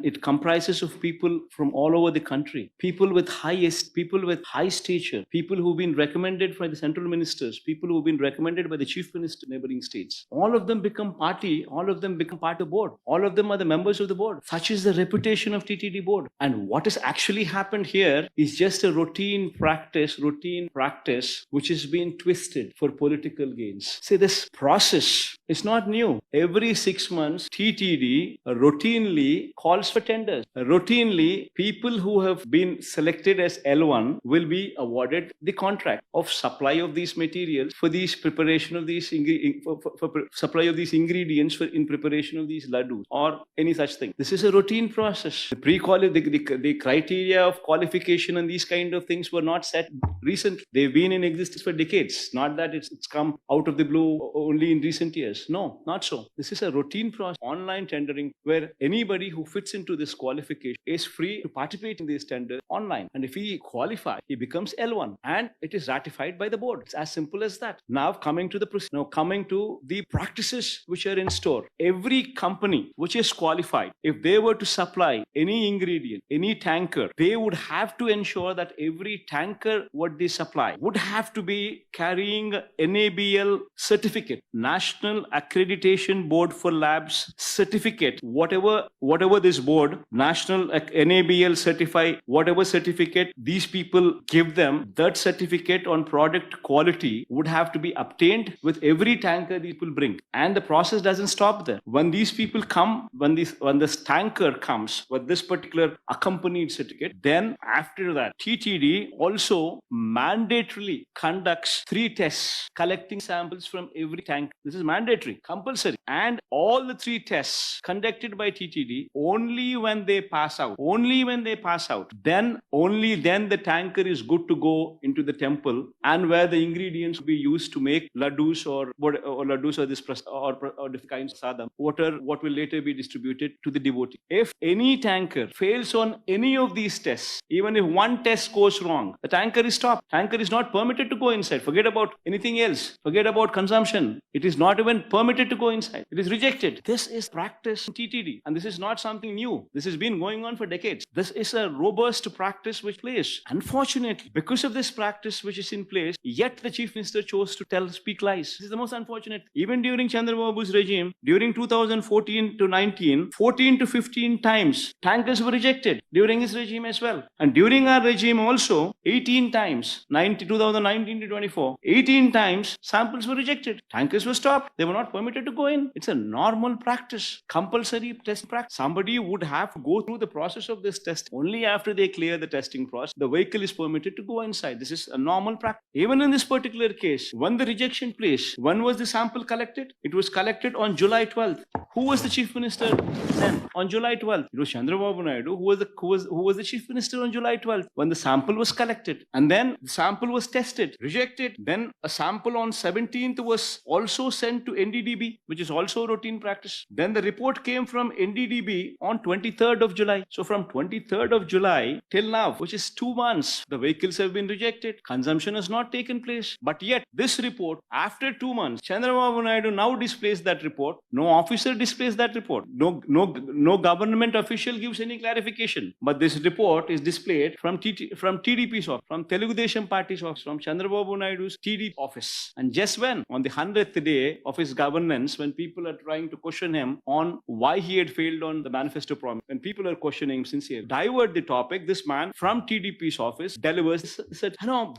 It comprises of people from all over the country, people with high stature, people who've been recommended by the central ministers, people who've been recommended by the chief minister of neighboring states. All of them become part of the board. All of them are the members of the board. Such is the reputation of TTD board. And what has actually happened here is just a routine practice which has been twisted for political gains. See, this process is not new. Every 6 months, TTD routinely calls for tenders. Routinely, people who have been selected as L1 will be awarded the contract of supply of these materials for these preparation of these supply of these ingredients in preparation of these laddus or any such thing. This is a routine process. The criteria of qualification and these kind of things were not set recently. They've been in existence for decades. Not that it's come out of the blue only in recent years. No, not so. This is a routine process, online tendering, where anybody who fits into this qualification is free to participate in these tenders online. And if he qualifies, he becomes L1 and it is ratified by the board. It's as simple as that. Now coming to the practices which are in store. Every company which is qualified, if they were to supply any ingredient, any tanker, they would have to ensure that every tanker what they supply would have to be carrying NABL certificate, National Accreditation Board for Labs certificate. Whatever this board, National NABL certify, whatever certificate these people give them, that certificate on product quality would have to be obtained with every tanker these people bring. And the process doesn't stop there. When these people come, when this tanker comes with this particular accompanied certificate, then after that, TTD also mandatorily conducts 3 tests, collecting samples from every tanker. This is mandatory. mandatory, compulsory. And all the 3 tests conducted by TTD, only when they pass out, then only then the tanker is good to go into the temple, and where the ingredients will be used to make laddus or this or different kinds of sadam, what will later be distributed to the devotee. If any tanker fails on any of these tests, even if one test goes wrong, the tanker is stopped. Tanker is not permitted to go inside. Forget about anything else. Forget about consumption. It is not even permitted to go inside. It is rejected. This is practice in TTD, and this is not something new. This has been going on for decades. This is a robust practice which plays. Unfortunately, because of this practice which is in place, yet the Chief Minister chose to speak lies. This is the most unfortunate. Even during Chandrababu's regime, during 2014 to 19, 14 to 15 times, tankers were rejected during his regime as well. And during our regime also, 18 times, 2019 to 24, 18 times, samples were rejected. Tankers were stopped. They were not permitted to go in. It's a normal practice, compulsory test practice. Somebody would have to go through the process of this test. Only after they clear the testing process, the vehicle is permitted to go inside. This is a normal practice. Even in this particular case, when the rejection placed, when was the sample collected? It was collected on July 12th. Who was the Chief Minister then? On July 12th, it was Chandrababu Naidu who was the Chief Minister on July 12th when the sample was collected, and then the sample was tested, rejected. Then a sample on 17th was also sent to NDDB, which is also routine practice. Then the report came from NDDB on 23rd of July. So from 23rd of July till now, which is 2 months, the vehicles have been rejected. Consumption has not taken place. But yet this report, after 2 months, Chandrababu Naidu now displays that report. No officer displays that report. No government official gives any clarification. But this report is displayed from TDP's office, from Telugu Desam Party's office, from Chandrababu Naidu's TD office. And just when, on the 100th day of his governance, when people are trying to question him on why he had failed on the manifesto promise, when people are questioning him sincerely, divert the topic, this man from TDP's office delivers, said,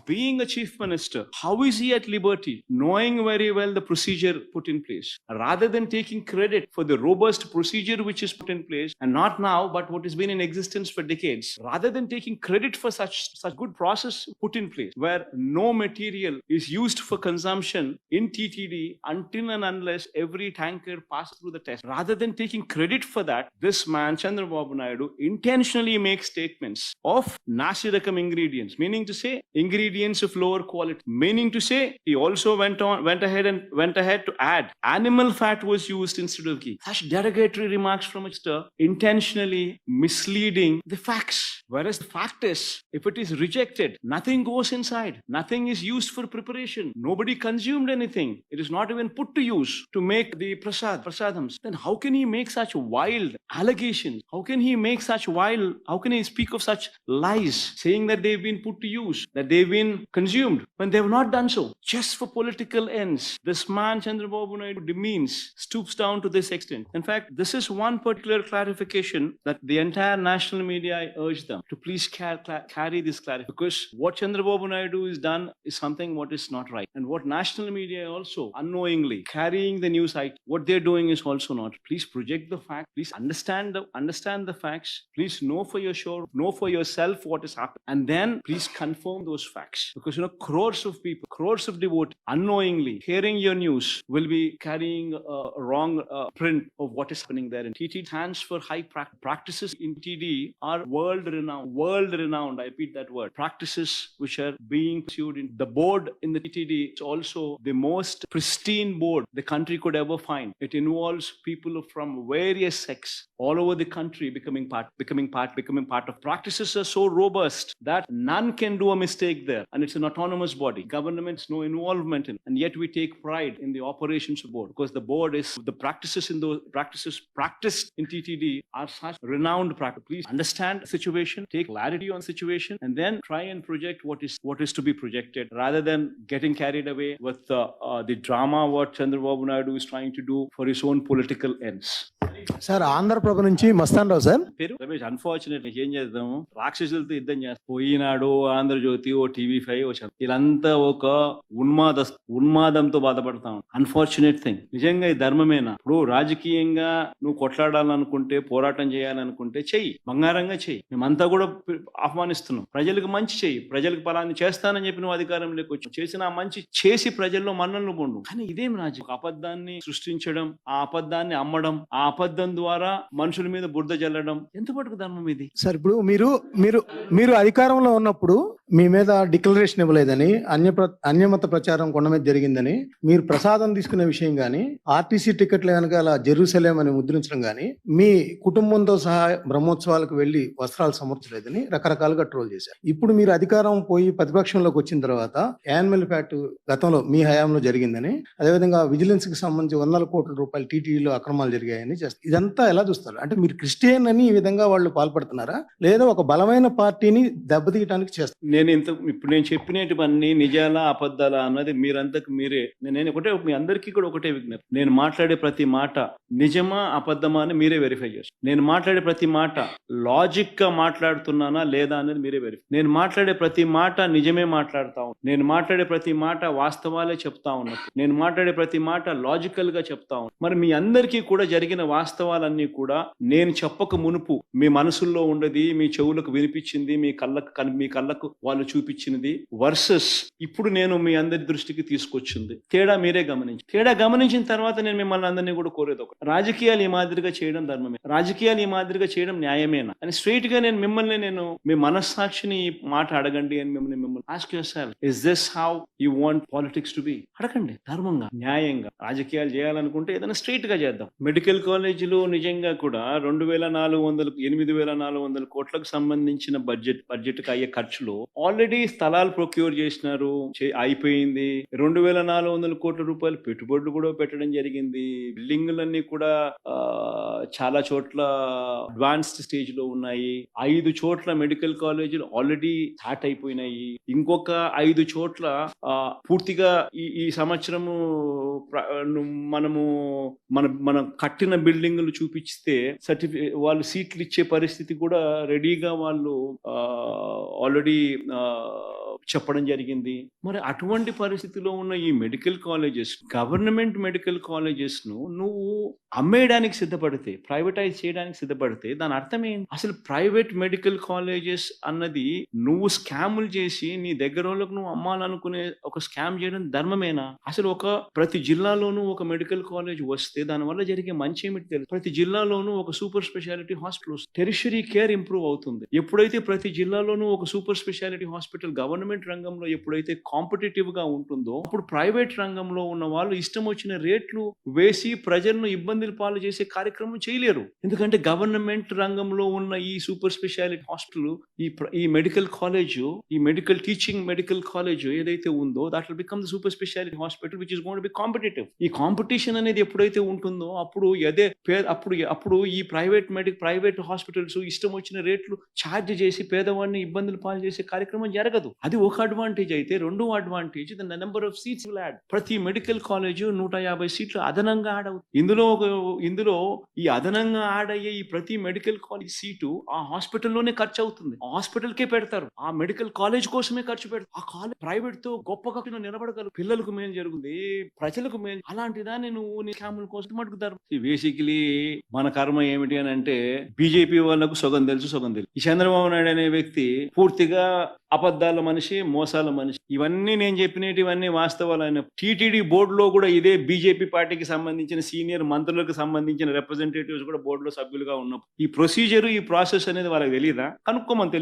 being a chief minister, how is he at liberty, knowing very well the procedure put in place, rather than taking credit for the robust procedure which is put in place, and not now, but what has been in existence for decades, rather than taking credit for such good process put in place, where no material is used for consumption in TTD until and unless every tanker passes through the test, rather than taking credit for that, this man, Chandrababu Naidu, intentionally makes statements of Nasirakam ingredients, meaning to say ingredients of lower quality, meaning to say he also went ahead to add animal fat was used instead of ghee. Such derogatory remarks from a minister, intentionally misleading the facts. Whereas the fact is, if it is rejected, nothing goes inside. Nothing is used for preparation. Nobody consumed anything. It is not even put to use to make the prasadams. Then how can he make such wild allegations? How can he speak of such lies, saying that they've been put to use, that they've been consumed, when they have not done so, just for political ends? This man, Chandrababu Naidu, stoops down to this extent. In fact, this is one particular clarification that the entire national media, I urge them to please carry this clarification, because what Chandrababu Naidu has done is something what is not right, and what national media also unknowingly carrying the news item, what they're doing is also not. Please project the fact. Please understand the facts. Please know for yourself what is happening, and then please confirm those facts, because crores of people, crores of devotees, unknowingly hearing your news will be carrying a wrong print of what is happening there. And TTD stands for high practices in TD are world renowned. I repeat that word. Practices which are being pursued in the board in the TTD is also the most pristine board the country could ever find. It involves people from various sects all over the country becoming part of. Practices are so robust that none can do a mistake there, and it's an autonomous body. Government's no involvement in, and yet we take pride in the operations of board, because the board is the practices practiced in TTD are such renowned practice. Please understand the situation, take clarity on the situation, and then try and project what is to be projected, rather than getting carried away with the drama what Chandrababu Naidu is trying to do for his own political ends.
Sir Andhra Prabha నుంచి మస్తాన్ రావు సార్.
పేరు రమేష్. అన్ఫార్చునేట్లీ ఏం చేద్దాము, రాక్షసులతో యుద్ధం చేస్తాం. పోయినాడు ఆంధ్రజ్యోతి, ఓ టీవీ5, ఓ వీళ్ళంతా ఒక ఉన్మాదంతో బాధపడతాం. Unfortunate thing. నిజంగా ఈ ధర్మమేనా? ఇప్పుడు రాజకీయంగా నువ్వు కొట్లాడాలనుకుంటే, పోరాటం చేయాలనుకుంటే చెయ్యి, బంగారంగా చెయ్యి. మేమంతా కూడా ఆహ్వానిస్తున్నాం. ప్రజలకు మంచి చెయ్యి, ప్రజలకు ఫలాన్ని చేస్తానని చెప్పి నువ్వు అధికారంలోకి వచ్చి చేసిన మంచి చేసి ప్రజల్లో మన్ననలు పొందు. కానీ ఇదేం రాజకీయం? అబద్ధాన్ని సృష్టించడం, ఆ అబద్ధాన్ని అమ్మడం, ఆ అబద్ధం ద్వారా మనుషుల మీద బురద జల్లడం ఎంతవరకు ధర్మం ఇది?
సార్ ఇప్పుడు మీరు అధికారంలో ఉన్నప్పుడు మీ మీద డిక్లరేషన్ ఇవ్వలేదని, అన్యమత ప్రచారం కొండ మీద జరిగిందని, మీరు ప్రసాదం తీసుకునే విషయం గానీ, ఆర్టీసీ టికెట్ల వెనకాల జెరూసలేం అని ముద్రించడం గానీ, మీ కుటుంబంతో సహా బ్రహ్మోత్సవాలకు వెళ్లి వస్త్రాలు సమర్చలేదని రకరకాలుగా ట్రోల్ చేశారు. ఇప్పుడు మీరు అధికారం పోయి ప్రతిపక్షంలోకి వచ్చిన తర్వాత యానిమల్ ఫ్యాట్ గతంలో మీ హయాంలో జరిగిందని, అదేవిధంగా విజిలెన్స్ కి సంబంధించి వందల కోట్ల రూపాయలు టీటీడీలో అక్రమాలు జరిగాయని చేస్తారు. ఇదంతా ఎలా చూస్తారు? అంటే మీరు క్రిస్టియన్ అని ఈ విధంగా వాళ్ళు పాల్పడుతున్నారా, లేదా ఒక బలమైన పార్టీని దెబ్బతీయడానికి చేస్తారు?
ఇప్పుడు నేను చెప్పినటువన్నీ నిజాలా అబద్ధాలా అన్నది మీరంతకు మీరే. నేను మీ అందరికీ కూడా ఒకటే విజ్ఞప్తి. నేను మాట్లాడే ప్రతి మాట నిజమా అబద్ధమా అని మీరే వెరిఫై చేస్తారు. నేను మాట్లాడే ప్రతి మాట లాజిక్ గా మాట్లాడుతున్నానా లేదా అనేది మీరే వెరిఫై. నేను మాట్లాడే ప్రతి మాట నిజమే మాట్లాడుతా ఉన్నాను. నేను మాట్లాడే ప్రతి మాట వాస్తవాలే చెప్తా ఉన్నాను. నేను మాట్లాడే ప్రతి మాట లాజికల్ గా చెప్తా ఉన్నాను. మరి మీ అందరికీ కూడా జరిగిన వాస్తవాలన్నీ కూడా నేను చెప్పక మునుపు మీ మనసుల్లో ఉండదు, మీ చెవులకు వినిపించింది, మీ కళ్ళకు వాళ్ళు చూపించినది వర్సెస్ ఇప్పుడు నేను మీ అందరి దృష్టికి తీసుకొచ్చింది. తేడా మీరే గమనించిన తర్వాత నేను మిమ్మల్ని అందరినీ కూడా కోరేది ఒకటి, రాజకీయాలు ఈ మాదిరిగా చేయడం ధర్మమే, రాజకీయాలు ఈ మాదిరిగా చేయడం న్యాయమేనా అని స్ట్రైట్ గా నేను మీ మనస్సాక్షిని ఈ మాట అడగండి అని మిమ్మల్ని ask yourself, is this how you want politics to be? అడగండి ధర్మంగా, న్యాయంగా. రాజకీయాలు చేయాలనుకుంటే ఏదైనా స్ట్రైట్ గా చేద్దాం. మెడికల్ కాలేజీలు నిజంగా కూడా 8,400 కోట్లకు సంబంధించిన బడ్జెట్ కి అయ్యే ఖర్చులు ఆల్రెడీ స్థలాలు ప్రొక్యూర్ చేసినారు, అయిపోయింది. 2,400 కోట్ల రూపాయలు పెట్టుబడులు కూడా పెట్టడం జరిగింది. బిల్డింగులన్నీ కూడా చాలా చోట్ల అడ్వాన్స్డ్ స్టేజ్ లో ఉన్నాయి. 5 చోట్ల మెడికల్ కాలేజీలు ఆల్రెడీ స్టార్ట్ అయిపోయినాయి. ఇంకొక 5 చోట్ల పూర్తిగా ఈ సంవత్సరము మనం కట్టిన బిల్డింగులు చూపిస్తే వాళ్ళు సీట్లు ఇచ్చే పరిస్థితి కూడా రెడీగా వాళ్ళు ఆల్రెడీ చెప్పడం జరిగింది. మరి అటువంటి పరిస్థితిలో ఉన్న ఈ medical colleges, government medical colleges ను నువ్వు అమ్మేయడానికి సిద్ధపడితే, ప్రైవేటైజ్ చేయడానికి సిద్ధపడితే దాని అర్థం ఏంటి? అసలు ప్రైవేట్ మెడికల్ కాలేజెస్ అన్నది నువ్వు స్కాములు చేసి నీ దగ్గర వాళ్ళకు నువ్వు అమ్మాలనుకునే ఒక స్కామ్ చేయడం ధర్మమేనా? అసలు ప్రతి జిల్లాలోనూ ఒక మెడికల్ కాలేజ్ వస్తే దానివల్ల జరిగే మంచి ఏమిటి తెలుసు? ప్రతి జిల్లాలోనూ ఒక సూపర్ స్పెషాలిటీ హాస్పిటల్ వస్తుంది, టెరిషరీ కేర్ ఇంప్రూవ్ అవుతుంది. ఎప్పుడైతే ప్రతి జిల్లాలోనూ ఒక సూపర్ స్పెషాలిటీ హాస్పిటల్ గవర్నమెంట్ రంగంలో ఎప్పుడైతే కాంపిటేటివ్ గా ఉంటుందో అప్పుడు ప్రైవేట్ రంగంలో ఉన్న వాళ్ళు ఇష్టం వచ్చిన రేట్లు వేసి ప్రజలను ఇబ్బందులు పాలు చేసే కార్యక్రమం చేయలేరు. ఎందుకంటే గవర్నమెంట్ రంగంలో ఉన్న ఈ సూపర్ స్పెషాలిటీ హాస్పిటల్, ఈ మెడికల్ కాలేజ్, ఈ మెడికల్ కాలేజ్ ఏదైతే ఉందో that will become the super speciality hospital which is going to be competitive. ఈ కాంపిటీషన్ అనేది ఎప్పుడైతే ఉంటుందో అప్పుడు ఈ ప్రైవేట్ హాస్పిటల్స్ ఇష్టం వచ్చిన రేట్లు ఛార్జ్ చేసి పేదవాడిని ఇబ్బందులు పాలు చేసే కార్యక్రమం జరగదు. అది ఒక అడ్వాంటేజ్ అయితే, రెండో advantage the number of seats will add. ప్రతి మెడికల్ కాలేజ్ 150 సీట్లు అదనంగా యాడ్ అవుతుంది. ఇందులో ఈ అదనంగా యాడ్ అయ్యే ఈ ప్రతి మెడికల్ కాలేజ్ సీటు ఆ హాస్పిటల్లోనే ఖర్చు అవుతుంది. ఆ హాస్పిటల్కే పెడతారు, ఆ మెడికల్ కాలేజ్ కోసమే ఖర్చు పెడతారు. ఆ కాలేజ్ ప్రైవేట్ తో గొప్పగా నిలబడగలరు, పిల్లలకు మేలు జరుగుతుంది, ప్రజలకు మేలు. అలాంటి దాన్ని నువ్వు నీ స్కాముల కోసం అడుగుతారు. బేసికలీ మన కర్మ ఏమిటి అని అంటే, బీజేపీ వాళ్ళకు సగం తెలుసు. ఈ చంద్రబాబు నాయుడు అనే వ్యక్తి పూర్తిగా అబద్ధాల మనిషి, మోసాల మనిషి. ఇవన్నీ నేను చెప్పినవన్నీ వాస్తవాలైన టీటీడీ బోర్డులో కూడా ఇదే బీజేపీ పార్టీకి సంబంధించిన సీనియర్ మంత్రులకు సంబంధించిన రిప్రజెంటేటివ్స్ కూడా బోర్డులో సభ్యులుగా ఉన్నప్పుడు ఈ ప్రొసీజర్, ఈ ప్రాసెస్ అనేది వాళ్ళకి తెలియదా? కనుక్కోమని.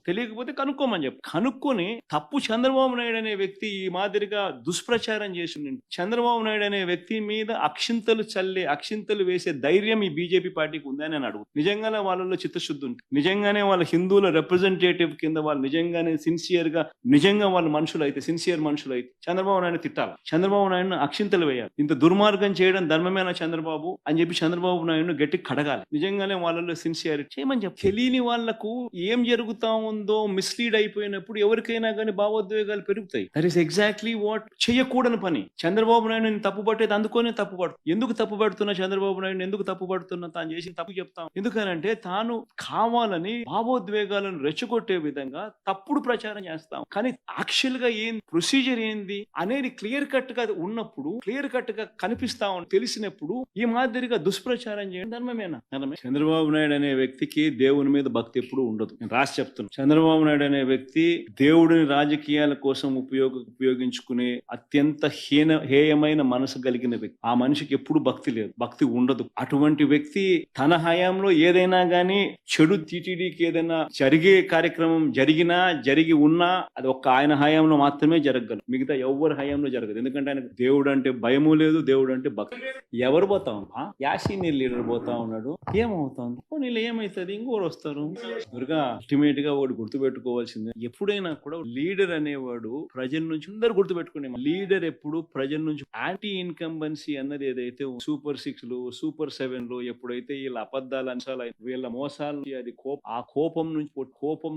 తెలియకపోతే కనుక్కోమని చెప్పి కనుక్కొని తప్పు చంద్రబాబు నాయుడు అనే వ్యక్తి ఈ మాదిరిగా దుష్ప్రచారం చేసింది. చంద్రబాబు నాయుడు అనే వ్యక్తి మీద అక్షింతలు వేసే ధైర్యం ఈ బీజేపీ పార్టీకి ఉందని నేను అడుగు. నిజంగానే వాళ్ళలో చిత్తశుద్ధి ఉంటుంది, నిజంగానే వాళ్ళ హిందువుల రిప్రజెంటేటివ్ కింద వాళ్ళు నిజంగానే సిన్సియర్ గా నిజంగా వాళ్ళు మనుషులు అయితే, సిన్సియర్ మనుషులు అయితే చంద్రబాబు నాయుడు తిట్టాలి, చంద్రబాబు నాయుడు అక్షింతలు వేయాలి. ఇంత దుర్మార్గం చేయడం ధర్మమేనా చంద్రబాబు అని చెప్పి చంద్రబాబు నాయుడు గట్టి కడగాలి. నిజంగానే వాళ్ళలో సిన్సియారిటీ చేయమని చెప్పి. తెలియని వాళ్లకు ఏం జరుగుతా ఉందో మిస్లీడ్ అయిపోయినప్పుడు ఎవరికైనా కానీ భావోద్వేగాలు పెరుగుతాయి. దట్ ఈస్ ఎగ్జాక్ట్లీ వాట్ చేయకూడని పని. చంద్రబాబు నాయుడు తప్పు పట్టేది అందుకోనే తప్పు పడుతుంది. ఎందుకు తప్పు పడుతున్నా చంద్రబాబు నాయుడు, ఎందుకు తప్పు పడుతున్నా, తాను చేసి తప్పు చెప్తాం ఎందుకనంటే తాను కావాలని భావోద్వేగాలను రెచ్చగొట్టే విధంగా తప్పుడు ప్రచారం చేస్తాం. కానీ యాక్చువల్ గా ప్రొసీజర్ ఏంది అనేది క్లియర్ కట్ గా ఉన్నప్పుడు, క్లియర్ కట్ గా కనిపిస్తా తెలిసినప్పుడు ఈ మాదిరిగా దుష్ప్రచారం చేయడం ధర్మమేనా? చంద్రబాబు నాయుడు అనే వ్యక్తికి దేవుని మీద భక్తి ఎప్పుడు ఉండదు. నేను రాసి చెప్తున్నాను, చంద్రబాబు నాయుడు అనే వ్యక్తి దేవుడిని రాజకీయాల కోసం ఉపయోగించుకునే అత్యంత హేయమైన మనసు కలిగిన వ్యక్తి. ఆ మనిషికి ఎప్పుడు భక్తి లేదు, భక్తి ఉండదు. అటువంటి వ్యక్తి తన హయాంలో ఏదైనా గానీ చెడు టీటీడీకి ఏదైనా జరిగే కార్యక్రమం జరిగి ఉన్నా అది ఒక్క ఆయన హయాంలో మాత్రమే జరగగలదు, మిగతా ఎవరి హయాంలో జరగదు. ఎందుకంటే ఆయన దేవుడు అంటే భయము లేదు, దేవుడు అంటే భక్తి. ఎవరు పోతా ఉన్నా యాసీనియర్ లీడర్ పోతా ఉన్నాడు, ఏమవుతుంది నీళ్ళు ఏమైతుంది, ఇంకోరు వస్తారు. దుర్గా అల్టిమేట్ గా వాడు గుర్తుపెట్టుకోవాల్సిందే, ఎప్పుడైనా కూడా లీడర్ అనేవాడు ప్రజల నుంచి అందరు గుర్తుపెట్టుకునే లీడర్ ఎప్పుడు ప్రజల నుంచి యాంటీ ఇన్కంబెన్సీ అన్నది ఏదైతే సూపర్ 6 లు సూపర్ 7 లు ఎప్పుడైతే వీళ్ళ అబద్ధాలు అంశాలు వీళ్ళ మోసాలు, అది ఆ కోపం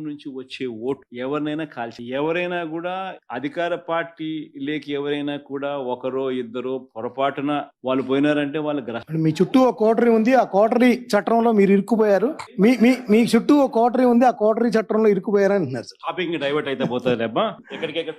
నుంచి వచ్చే ఓటు ఎవరినైనా కాల్చి, ఎవరైనా కూడా అధికార పార్టీ లేక ఎవరైనా కూడా ఒకరో ఇద్దరో పొరపాటున వాళ్ళు పోయినారంటే వాళ్ళ
మీ చుట్టూ ఒక కోటరీ ఉంది, ఆ కోటరీ చట్టంలో మీరు ఇరుక్కుపోయారు. మీ చుట్టూ ఒక కోటరీ ఉంది, ఆ కోటరీ చట్టంలో ఇరుక్కుపోయారు అంటున్నారు.
టాపిక్ డైవర్ట్ అయితే పోతుంది అబ్బా ఎక్కడికెక్కడ.